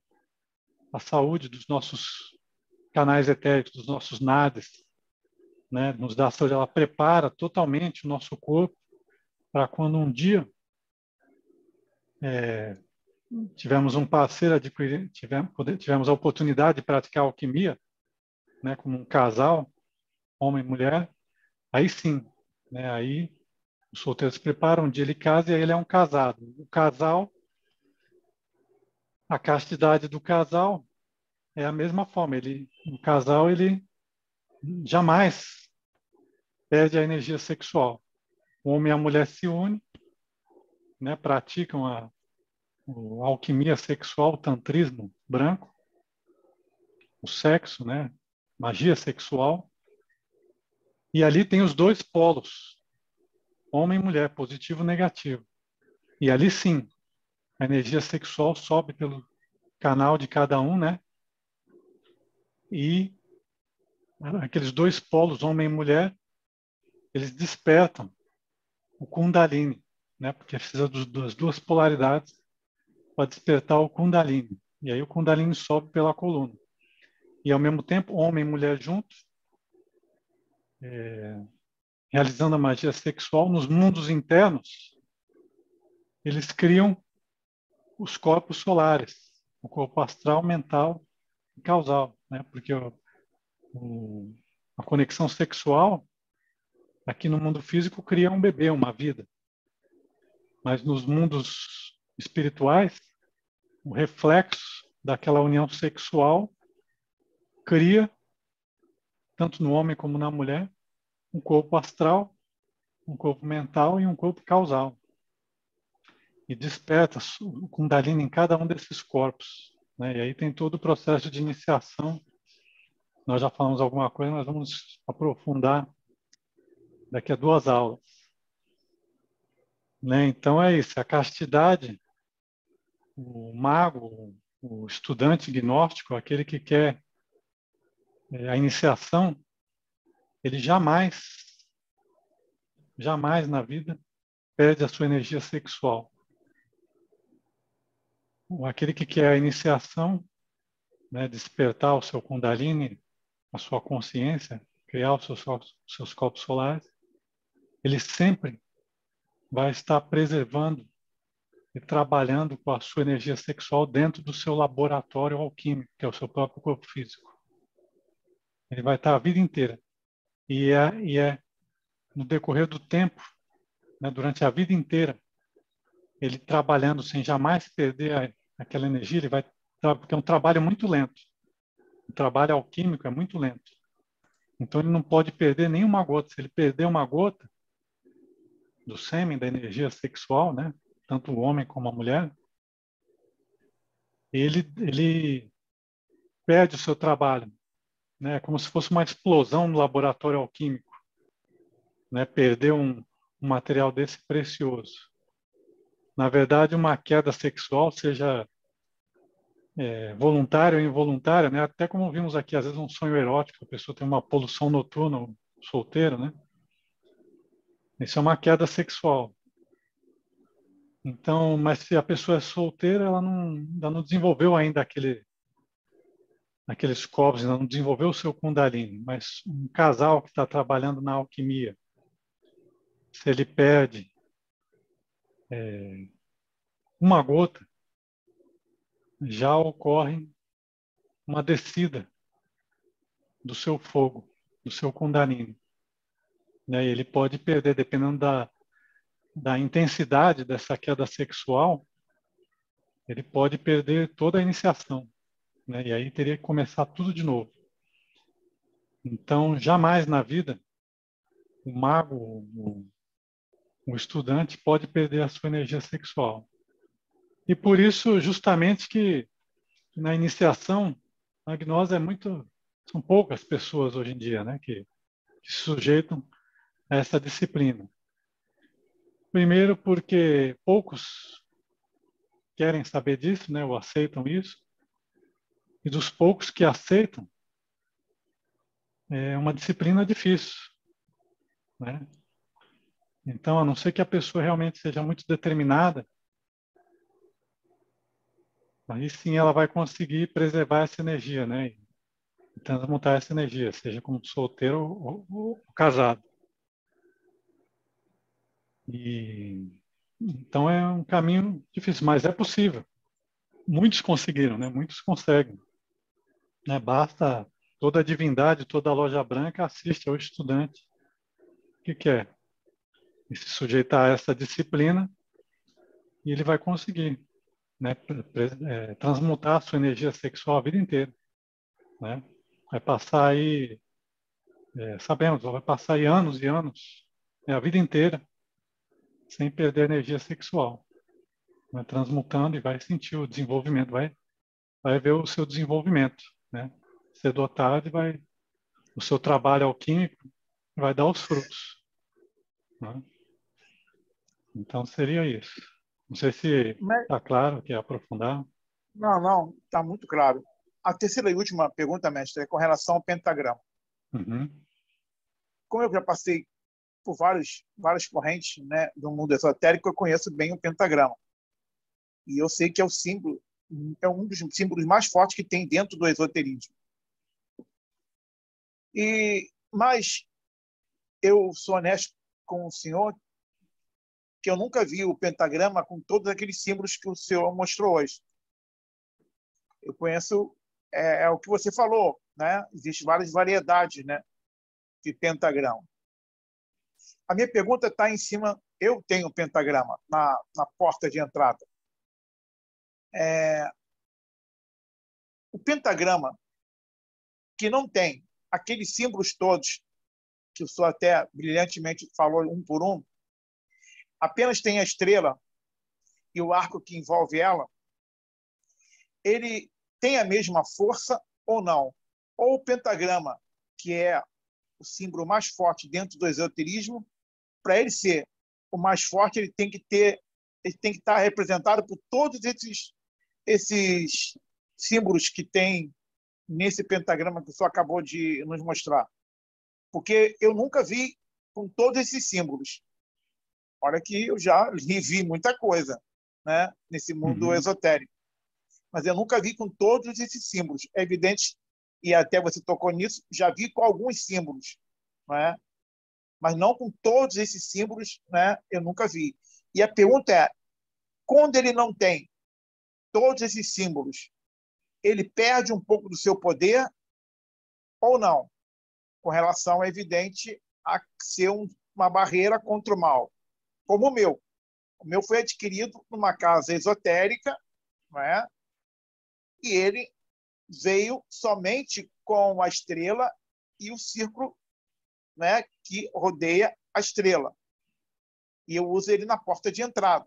S1: a saúde dos nossos canais etéricos, dos nossos nadis, né, nos dá saúde, ela prepara totalmente o nosso corpo para quando um dia tivemos um parceiro, tivemos a oportunidade de praticar alquimia, né, como um casal, homem e mulher, aí sim, né, aí o solteiro se prepara, um dia ele casa e aí ele é um casado. O casal, a castidade do casal é a mesma forma. O casal, ele jamais perde a energia sexual. O homem e a mulher se unem, né, praticam a alquimia sexual, o tantrismo branco, o sexo, né, magia sexual. E ali tem os dois polos, homem e mulher, positivo e negativo. E ali sim, a energia sexual sobe pelo canal de cada um, né? E aqueles dois polos, homem e mulher, eles despertam o Kundalini, né? Porque precisa das duas polaridades para despertar o Kundalini. E aí o Kundalini sobe pela coluna. E ao mesmo tempo, homem e mulher juntos, realizando a magia sexual nos mundos internos, eles criam os corpos solares, o corpo astral, mental e causal, né? Porque a conexão sexual aqui no mundo físico cria um bebê, uma vida. Mas nos mundos espirituais, o reflexo daquela união sexual cria, tanto no homem como na mulher, um corpo astral, um corpo mental e um corpo causal. E desperta o Kundalini em cada um desses corpos. Né? E aí tem todo o processo de iniciação. Nós já falamos alguma coisa, nós vamos aprofundar daqui a 2 aulas. Né? Então é isso, a castidade, o mago, o estudante gnóstico, aquele que quer a iniciação, ele jamais na vida perde a sua energia sexual. Aquele que quer a iniciação, né, despertar o seu Kundalini, a sua consciência, criar os seus corpos solares, ele sempre vai estar preservando e trabalhando com a sua energia sexual dentro do seu laboratório alquímico, que é o seu próprio corpo físico. Ele vai estar a vida inteira. E é no decorrer do tempo, né, durante a vida inteira, ele trabalhando sem jamais perder aquela energia, ele vai, porque é um trabalho muito lento. O trabalho alquímico é muito lento. Então, ele não pode perder nenhuma gota. Se ele perder uma gota do sêmen, da energia sexual, né? Tanto o homem como a mulher, ele perde o seu trabalho, né? Como se fosse uma explosão no laboratório alquímico, né? Perder um material desse precioso. Na verdade, uma queda sexual, seja voluntária ou involuntária, né? Até como vimos aqui, às vezes um sonho erótico, a pessoa tem uma poluição noturna, solteiro, né? Isso é uma queda sexual. Então, mas se a pessoa é solteira, ela ainda não desenvolveu ainda aqueles corpos, ainda não desenvolveu o seu Kundalini. Mas um casal que está trabalhando na alquimia, se ele perde uma gota, já ocorre uma descida do seu fogo, do seu Kundalini. Né? E ele pode perder, dependendo da intensidade dessa queda sexual, ele pode perder toda a iniciação. Né? E aí teria que começar tudo de novo. Então, jamais na vida, o mago, o estudante, pode perder a sua energia sexual. E por isso, justamente, que na iniciação, a gnose é muito. São poucas pessoas hoje em dia, né, que se sujeitam a essa disciplina. Primeiro, porque poucos querem saber disso, né, ou aceitam isso, e dos poucos que aceitam, é uma disciplina difícil, né? Então, a não ser que a pessoa realmente seja muito determinada, aí sim ela vai conseguir preservar essa energia, né? E transmutar essa energia, seja como solteiro ou casado. E então é um caminho difícil, mas é possível. Muitos conseguiram, né? Muitos conseguem, né? Basta toda a divindade, toda a loja branca assiste ao estudante que quer e se sujeitar a essa disciplina e ele vai conseguir, né? Transmutar a sua energia sexual a vida inteira, né? Vai passar aí, sabemos, vai passar aí anos e anos, né? A vida inteira sem perder a energia sexual, vai transmutando e vai sentir o desenvolvimento, vai ver o seu desenvolvimento, né? Cedo ou tarde o seu trabalho alquímico vai dar os frutos, né? Então seria isso. Não sei se
S2: Mas,
S1: está claro, quer aprofundar.
S2: não, não, está muito claro. A terceira e última pergunta, mestre, é com relação ao pentagrama.
S1: Uhum,
S2: Como eu já passei por várias correntes, né, do mundo esotérico, eu conheço bem o pentagrama. E eu sei que é um dos símbolos mais fortes que tem dentro do esoterismo. Mas eu sou honesto com o senhor que eu nunca vi o pentagrama com todos aqueles símbolos que o senhor mostrou hoje. Eu conheço o que você falou, né? Existem várias variedades, né, de pentagrama. A minha pergunta está em cima. Eu tenho pentagrama na porta de entrada. O pentagrama que não tem aqueles símbolos todos que o senhor até brilhantemente falou um por um, apenas tem a estrela e o arco que envolve ela, ele tem a mesma força ou não? Ou o pentagrama, que é o símbolo mais forte dentro do esoterismo, para ele ser o mais forte, ele tem que estar representado por todos esses símbolos que tem nesse pentagrama que o senhor acabou de nos mostrar. Porque eu nunca vi com todos esses símbolos. Olha que eu já vi muita coisa, né, nesse mundo
S1: uhum,
S2: esotérico. Mas eu nunca vi com todos esses símbolos. É evidente, e até você tocou nisso, já vi com alguns símbolos, né? Mas não com todos esses símbolos, né? Eu nunca vi. E a pergunta é, quando ele não tem todos esses símbolos, ele perde um pouco do seu poder ou não? Com relação, é evidente, a ser uma barreira contra o mal. Como o meu. O meu foi adquirido numa casa esotérica, não é? E ele veio somente com a estrela e o círculo, né, que rodeia a estrela. E eu uso ele na porta de entrada.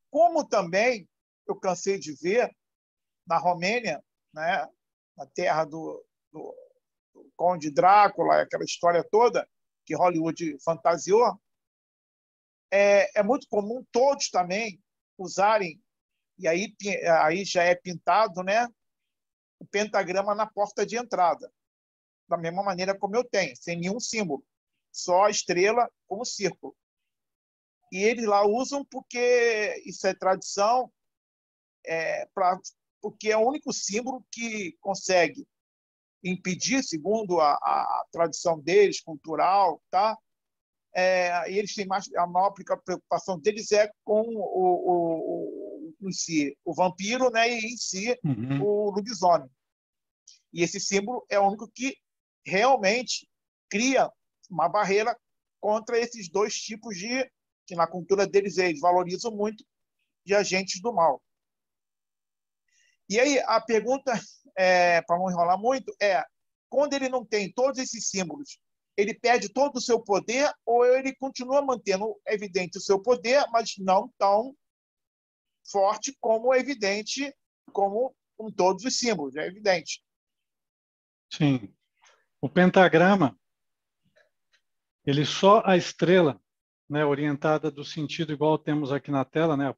S2: Como também eu cansei de ver na Romênia, né, na terra do Conde Drácula, aquela história toda que Hollywood fantasiou, é muito comum todos também usarem, e aí já é pintado, né, o pentagrama na porta de entrada, da mesma maneira como eu tenho, sem nenhum símbolo, só a estrela como círculo. E eles lá usam porque isso é tradição, porque é o único símbolo que consegue impedir, segundo a tradição deles, cultural, tá? E eles têm a maior preocupação deles é com em si o vampiro, né? E em si o lobisomem. E esse símbolo é o único que realmente cria uma barreira contra esses dois tipos que na cultura deles eles valorizam muito, de agentes do mal. E aí a pergunta, para não enrolar muito, quando ele não tem todos esses símbolos, ele perde todo o seu poder ou ele continua mantendo evidente o seu poder, mas não tão forte como evidente, como com todos os símbolos, é evidente.
S1: Sim. O pentagrama, ele só a estrela, né, orientada do sentido igual temos aqui na tela, né, a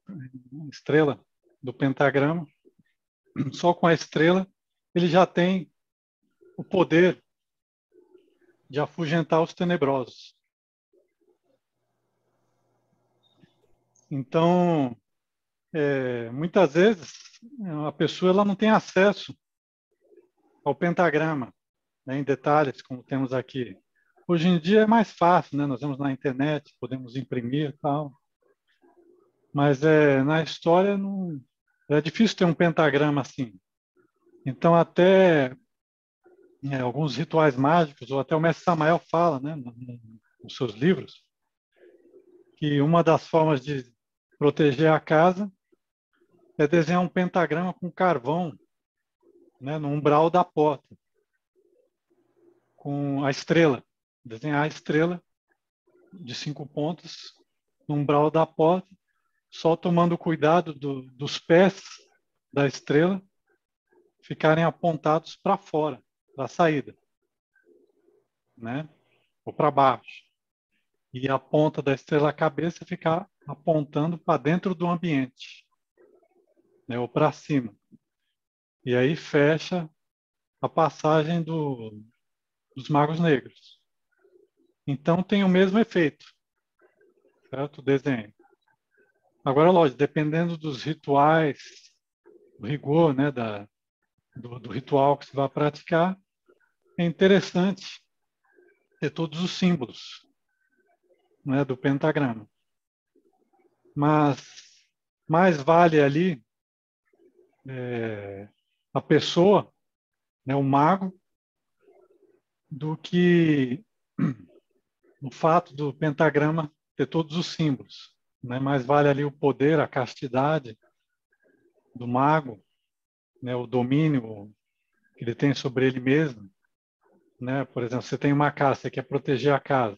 S1: estrela do pentagrama, só com a estrela ele já tem o poder de afugentar os tenebrosos. Então, muitas vezes a pessoa ela não tem acesso ao pentagrama, né, em detalhes, como temos aqui. Hoje em dia é mais fácil, né? Nós vamos na internet, podemos imprimir e tal. Mas na história não, é difícil ter um pentagrama assim. Então, até alguns rituais mágicos, ou até o mestre Samael fala, né, nos seus livros, que uma das formas de proteger a casa é desenhar um pentagrama com carvão, né, no umbral da porta, com a estrela. Desenhar a estrela de 5 pontos no umbral da porta, só tomando cuidado dos pés da estrela ficarem apontados para fora, para a saída, né? Ou para baixo. E a ponta da estrela cabeça ficar apontando para dentro do ambiente, né? Ou para cima. E aí fecha a passagem dos magos negros. Então tem o mesmo efeito, certo? O desenho. Agora, lógico, dependendo dos rituais, do rigor, né, do ritual que se vai praticar, é interessante ter todos os símbolos, né, do pentagrama. Mas mais vale ali a pessoa, né, o mago, do que o fato do pentagrama ter todos os símbolos, né? Mais vale ali o poder, a castidade do mago, né, o domínio que ele tem sobre ele mesmo, né? Por exemplo, você tem uma casa, você quer proteger a casa.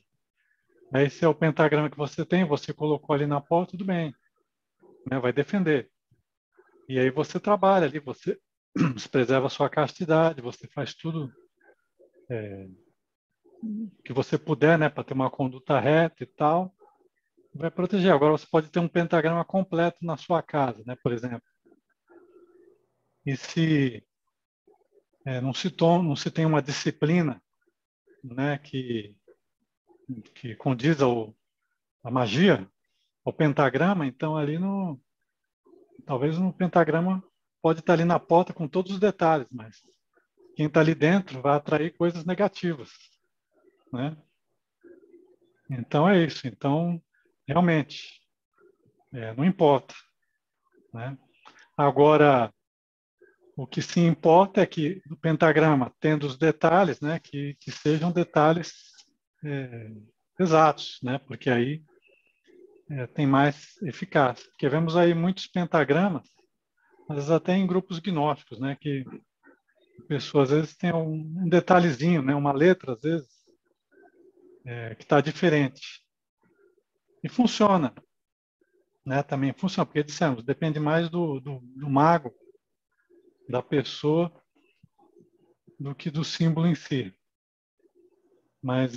S1: Aí, se é o pentagrama que você tem, você colocou ali na porta, tudo bem, né? Vai defender. E aí você trabalha ali, você preserva a sua castidade, você faz tudo que você puder, né, para ter uma conduta reta e tal, vai proteger. Agora você pode ter um pentagrama completo na sua casa, né, por exemplo. E se não se tem uma disciplina, né, que condiz a magia, ao pentagrama, então ali talvez no pentagrama pode estar ali na porta com todos os detalhes, mas quem está ali dentro vai atrair coisas negativas, né? Então é isso. Então, realmente, não importa, né? Agora, o que se importa é que o pentagrama, tendo os detalhes, né, que sejam detalhes exatos, né? Porque aí tem mais eficácia. Porque vemos aí muitos pentagramas, às vezes até em grupos gnósticos, né, que A pessoa às vezes tem um detalhezinho, né? Uma letra, às vezes, que está diferente. E funciona, né? Também funciona, porque dissemos, depende mais do mago, da pessoa, do que do símbolo em si. Mas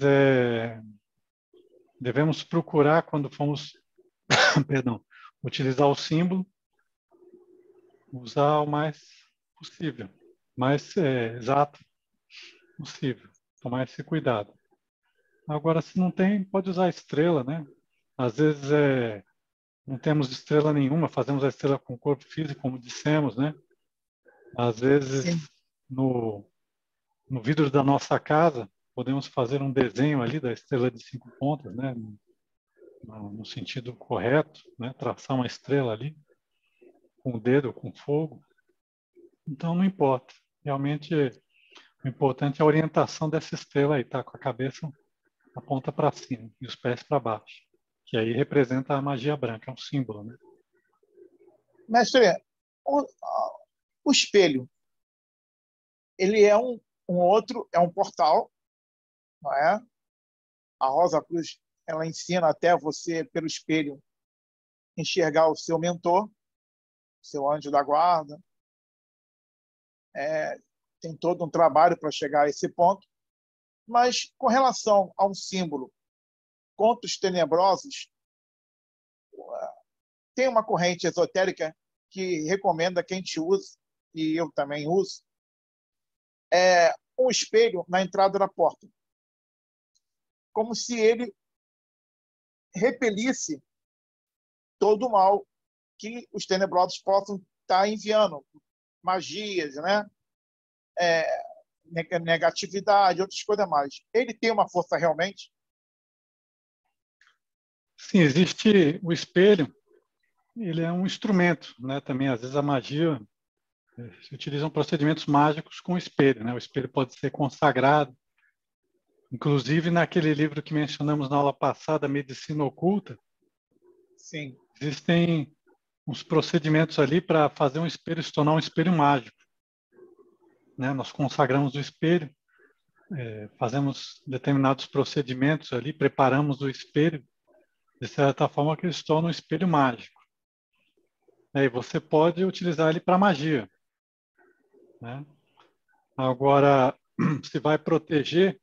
S1: devemos procurar, quando formos, perdão, utilizar o símbolo, usar o mais possível, mais exato possível. Tomar esse cuidado. Agora, se não tem, pode usar estrela, né? Às vezes não temos estrela nenhuma, fazemos a estrela com corpo físico, como dissemos, né? Às vezes,
S2: Sim.
S1: no vidro da nossa casa, podemos fazer um desenho ali da estrela de 5 pontas, né? No sentido correto, né? Traçar uma estrela ali, com o dedo, com fogo. Então, não importa. Realmente, o importante é a orientação dessa estrela aí, tá? Com a cabeça a ponta para cima e os pés para baixo, que aí representa a magia branca, é um símbolo, né?
S2: Mestre, o espelho, ele é um outro, é um portal, não é? A Rosa Cruz, ela ensina até você, pelo espelho, enxergar o seu mentor, seu anjo da guarda. É, tem todo um trabalho para chegar a esse ponto. Mas, com relação a um símbolo, contos tenebrosos, tem uma corrente esotérica que recomenda que a gente use, e eu também uso, um espelho na entrada da porta, como se ele repelisse todo o mal que os tenebrosos possam estar enviando, magias, né? Negatividade, outras coisas mais. Ele tem uma força realmente?
S1: Sim, existe o espelho, ele é um instrumento, né? Também, às vezes, a magia se utilizam procedimentos mágicos com o espelho, né? O espelho pode ser consagrado, inclusive naquele livro que mencionamos na aula passada, Medicina Oculta,
S2: Sim.
S1: existem uns procedimentos ali para fazer um espelho se tornar um espelho mágico, né? Nós consagramos o espelho, fazemos determinados procedimentos ali, preparamos o espelho de certa forma que ele se torna um espelho mágico. E você pode utilizar ele para magia, né? Agora, se vai proteger,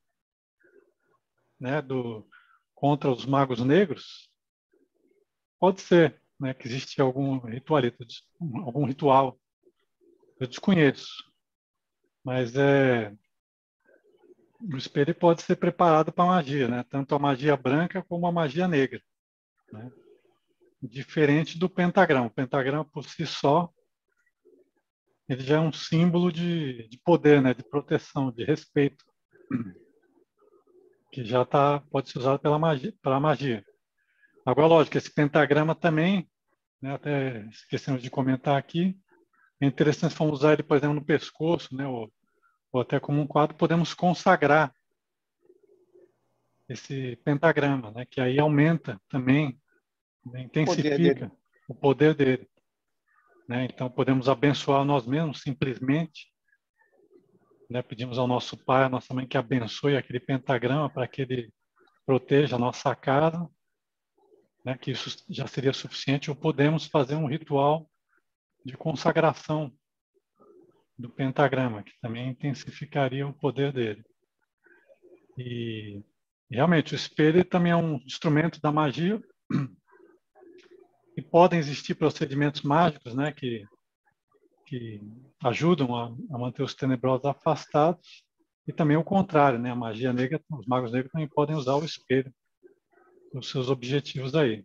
S1: né, contra os magos negros, pode ser, né, que existe algum ritualito, algum ritual. Eu desconheço, mas o espelho pode ser preparado para magia, né? Tanto a magia branca como a magia negra, né? Diferente do pentagrama. O pentagrama por si só, ele já é um símbolo de poder, né? De proteção, de respeito, que já pode ser usado pela magia. Agora, lógico, esse pentagrama também, né, até esquecemos de comentar aqui, é interessante se formos usar ele, por exemplo, no pescoço, né, ou até como um quadro, podemos consagrar esse pentagrama, né, que aí aumenta também, né,
S2: O poder dele.
S1: intensifica o poder dele. Né? Então, podemos abençoar nós mesmos simplesmente, né, pedimos ao nosso pai, à nossa mãe que abençoe aquele pentagrama para que ele proteja a nossa casa, né, que isso já seria suficiente, ou podemos fazer um ritual de consagração do pentagrama, que também intensificaria o poder dele. E realmente o espelho também é um instrumento da magia e podem existir procedimentos mágicos, né, que ajudam a manter os tenebrosos afastados e também o contrário, né, a magia negra, os magos negros também podem usar o espelho para os seus objetivos aí.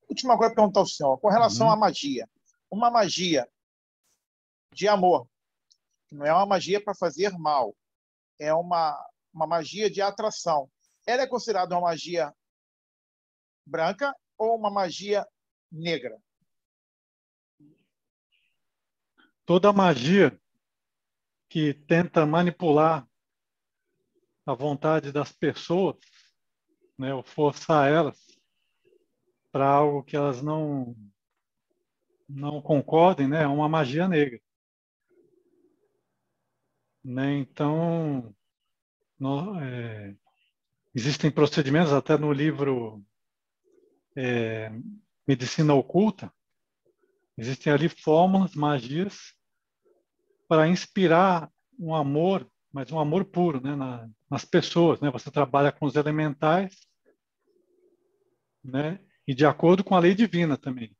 S2: Última coisa para perguntar ao senhor, com relação à
S1: Uhum.
S2: magia. Uma magia de amor, que não é uma magia para fazer mal, é uma magia de atração. Ela é considerada uma magia branca ou uma magia negra?
S1: Toda magia que tenta manipular a vontade das pessoas, né, ou forçar elas para algo que elas não concordem, né, é uma magia negra. né? Então, existem procedimentos, até no livro Medicina Oculta, existem ali fórmulas, magias, para inspirar um amor, mas um amor puro, né, nas pessoas, né? Você trabalha com os elementais, né? E de acordo com a lei divina também,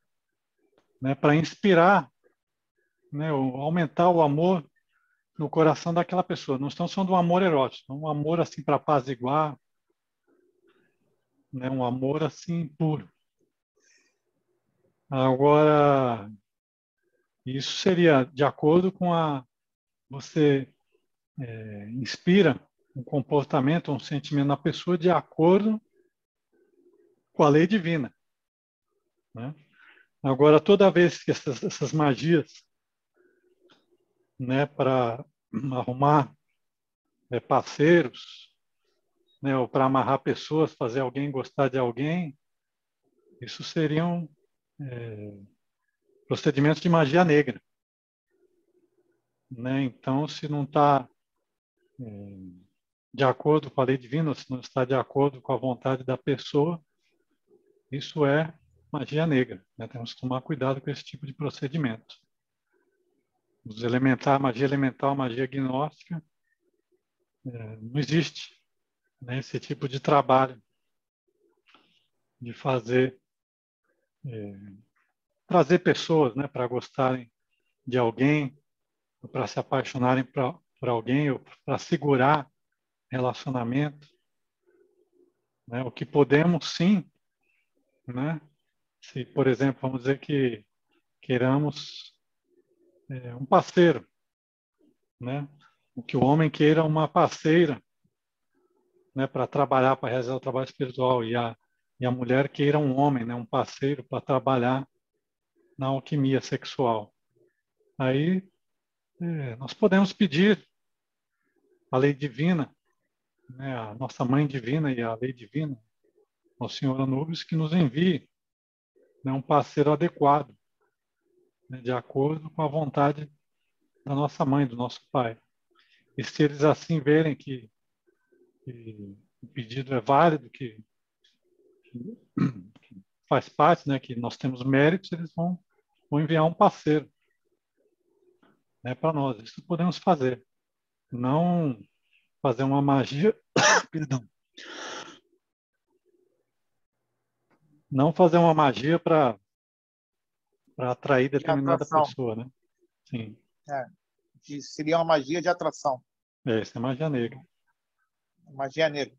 S1: né? Para inspirar, né? Aumentar o amor no coração daquela pessoa. Não estamos falando de um amor erótico, um amor assim para apaziguar, né? Um amor assim puro. Agora, isso seria de acordo com você inspira um comportamento, um sentimento na pessoa de acordo com a lei divina, né? Agora, toda vez que essas magias, né, para arrumar parceiros, né, ou para amarrar pessoas, fazer alguém gostar de alguém, isso seriam procedimentos de magia negra, né? Então, se não está de acordo com a lei divina, se não está de acordo com a vontade da pessoa, isso é magia negra, né? Temos que tomar cuidado com esse tipo de procedimento. Os elementar, magia elemental, magia gnóstica, não existe, né, esse tipo de trabalho de fazer, trazer pessoas, né, para gostarem de alguém, para se apaixonarem por alguém, ou para segurar relacionamento, né? O que podemos sim, né? Se, por exemplo, vamos dizer que queiramos um parceiro, né? O que o homem queira uma parceira, né, para trabalhar, para realizar o trabalho espiritual, e a mulher queira um homem, né, um parceiro para trabalhar na alquimia sexual. Aí nós podemos pedir a lei divina, né, a nossa mãe divina e a lei divina, ao Senhor Anubis, que nos envie, né, um parceiro adequado, né, de acordo com a vontade da nossa mãe, do nosso pai. E se eles assim verem que o pedido é válido, que faz parte, né, que nós temos méritos, eles vão enviar um parceiro, né, para nós. Isso podemos fazer. Não fazer uma magia, perdão, não fazer uma magia para atrair
S2: De
S1: determinada
S2: atração.
S1: pessoa, né? Sim,
S2: Seria uma magia de atração.
S1: isso é magia negra.
S2: Magia negra.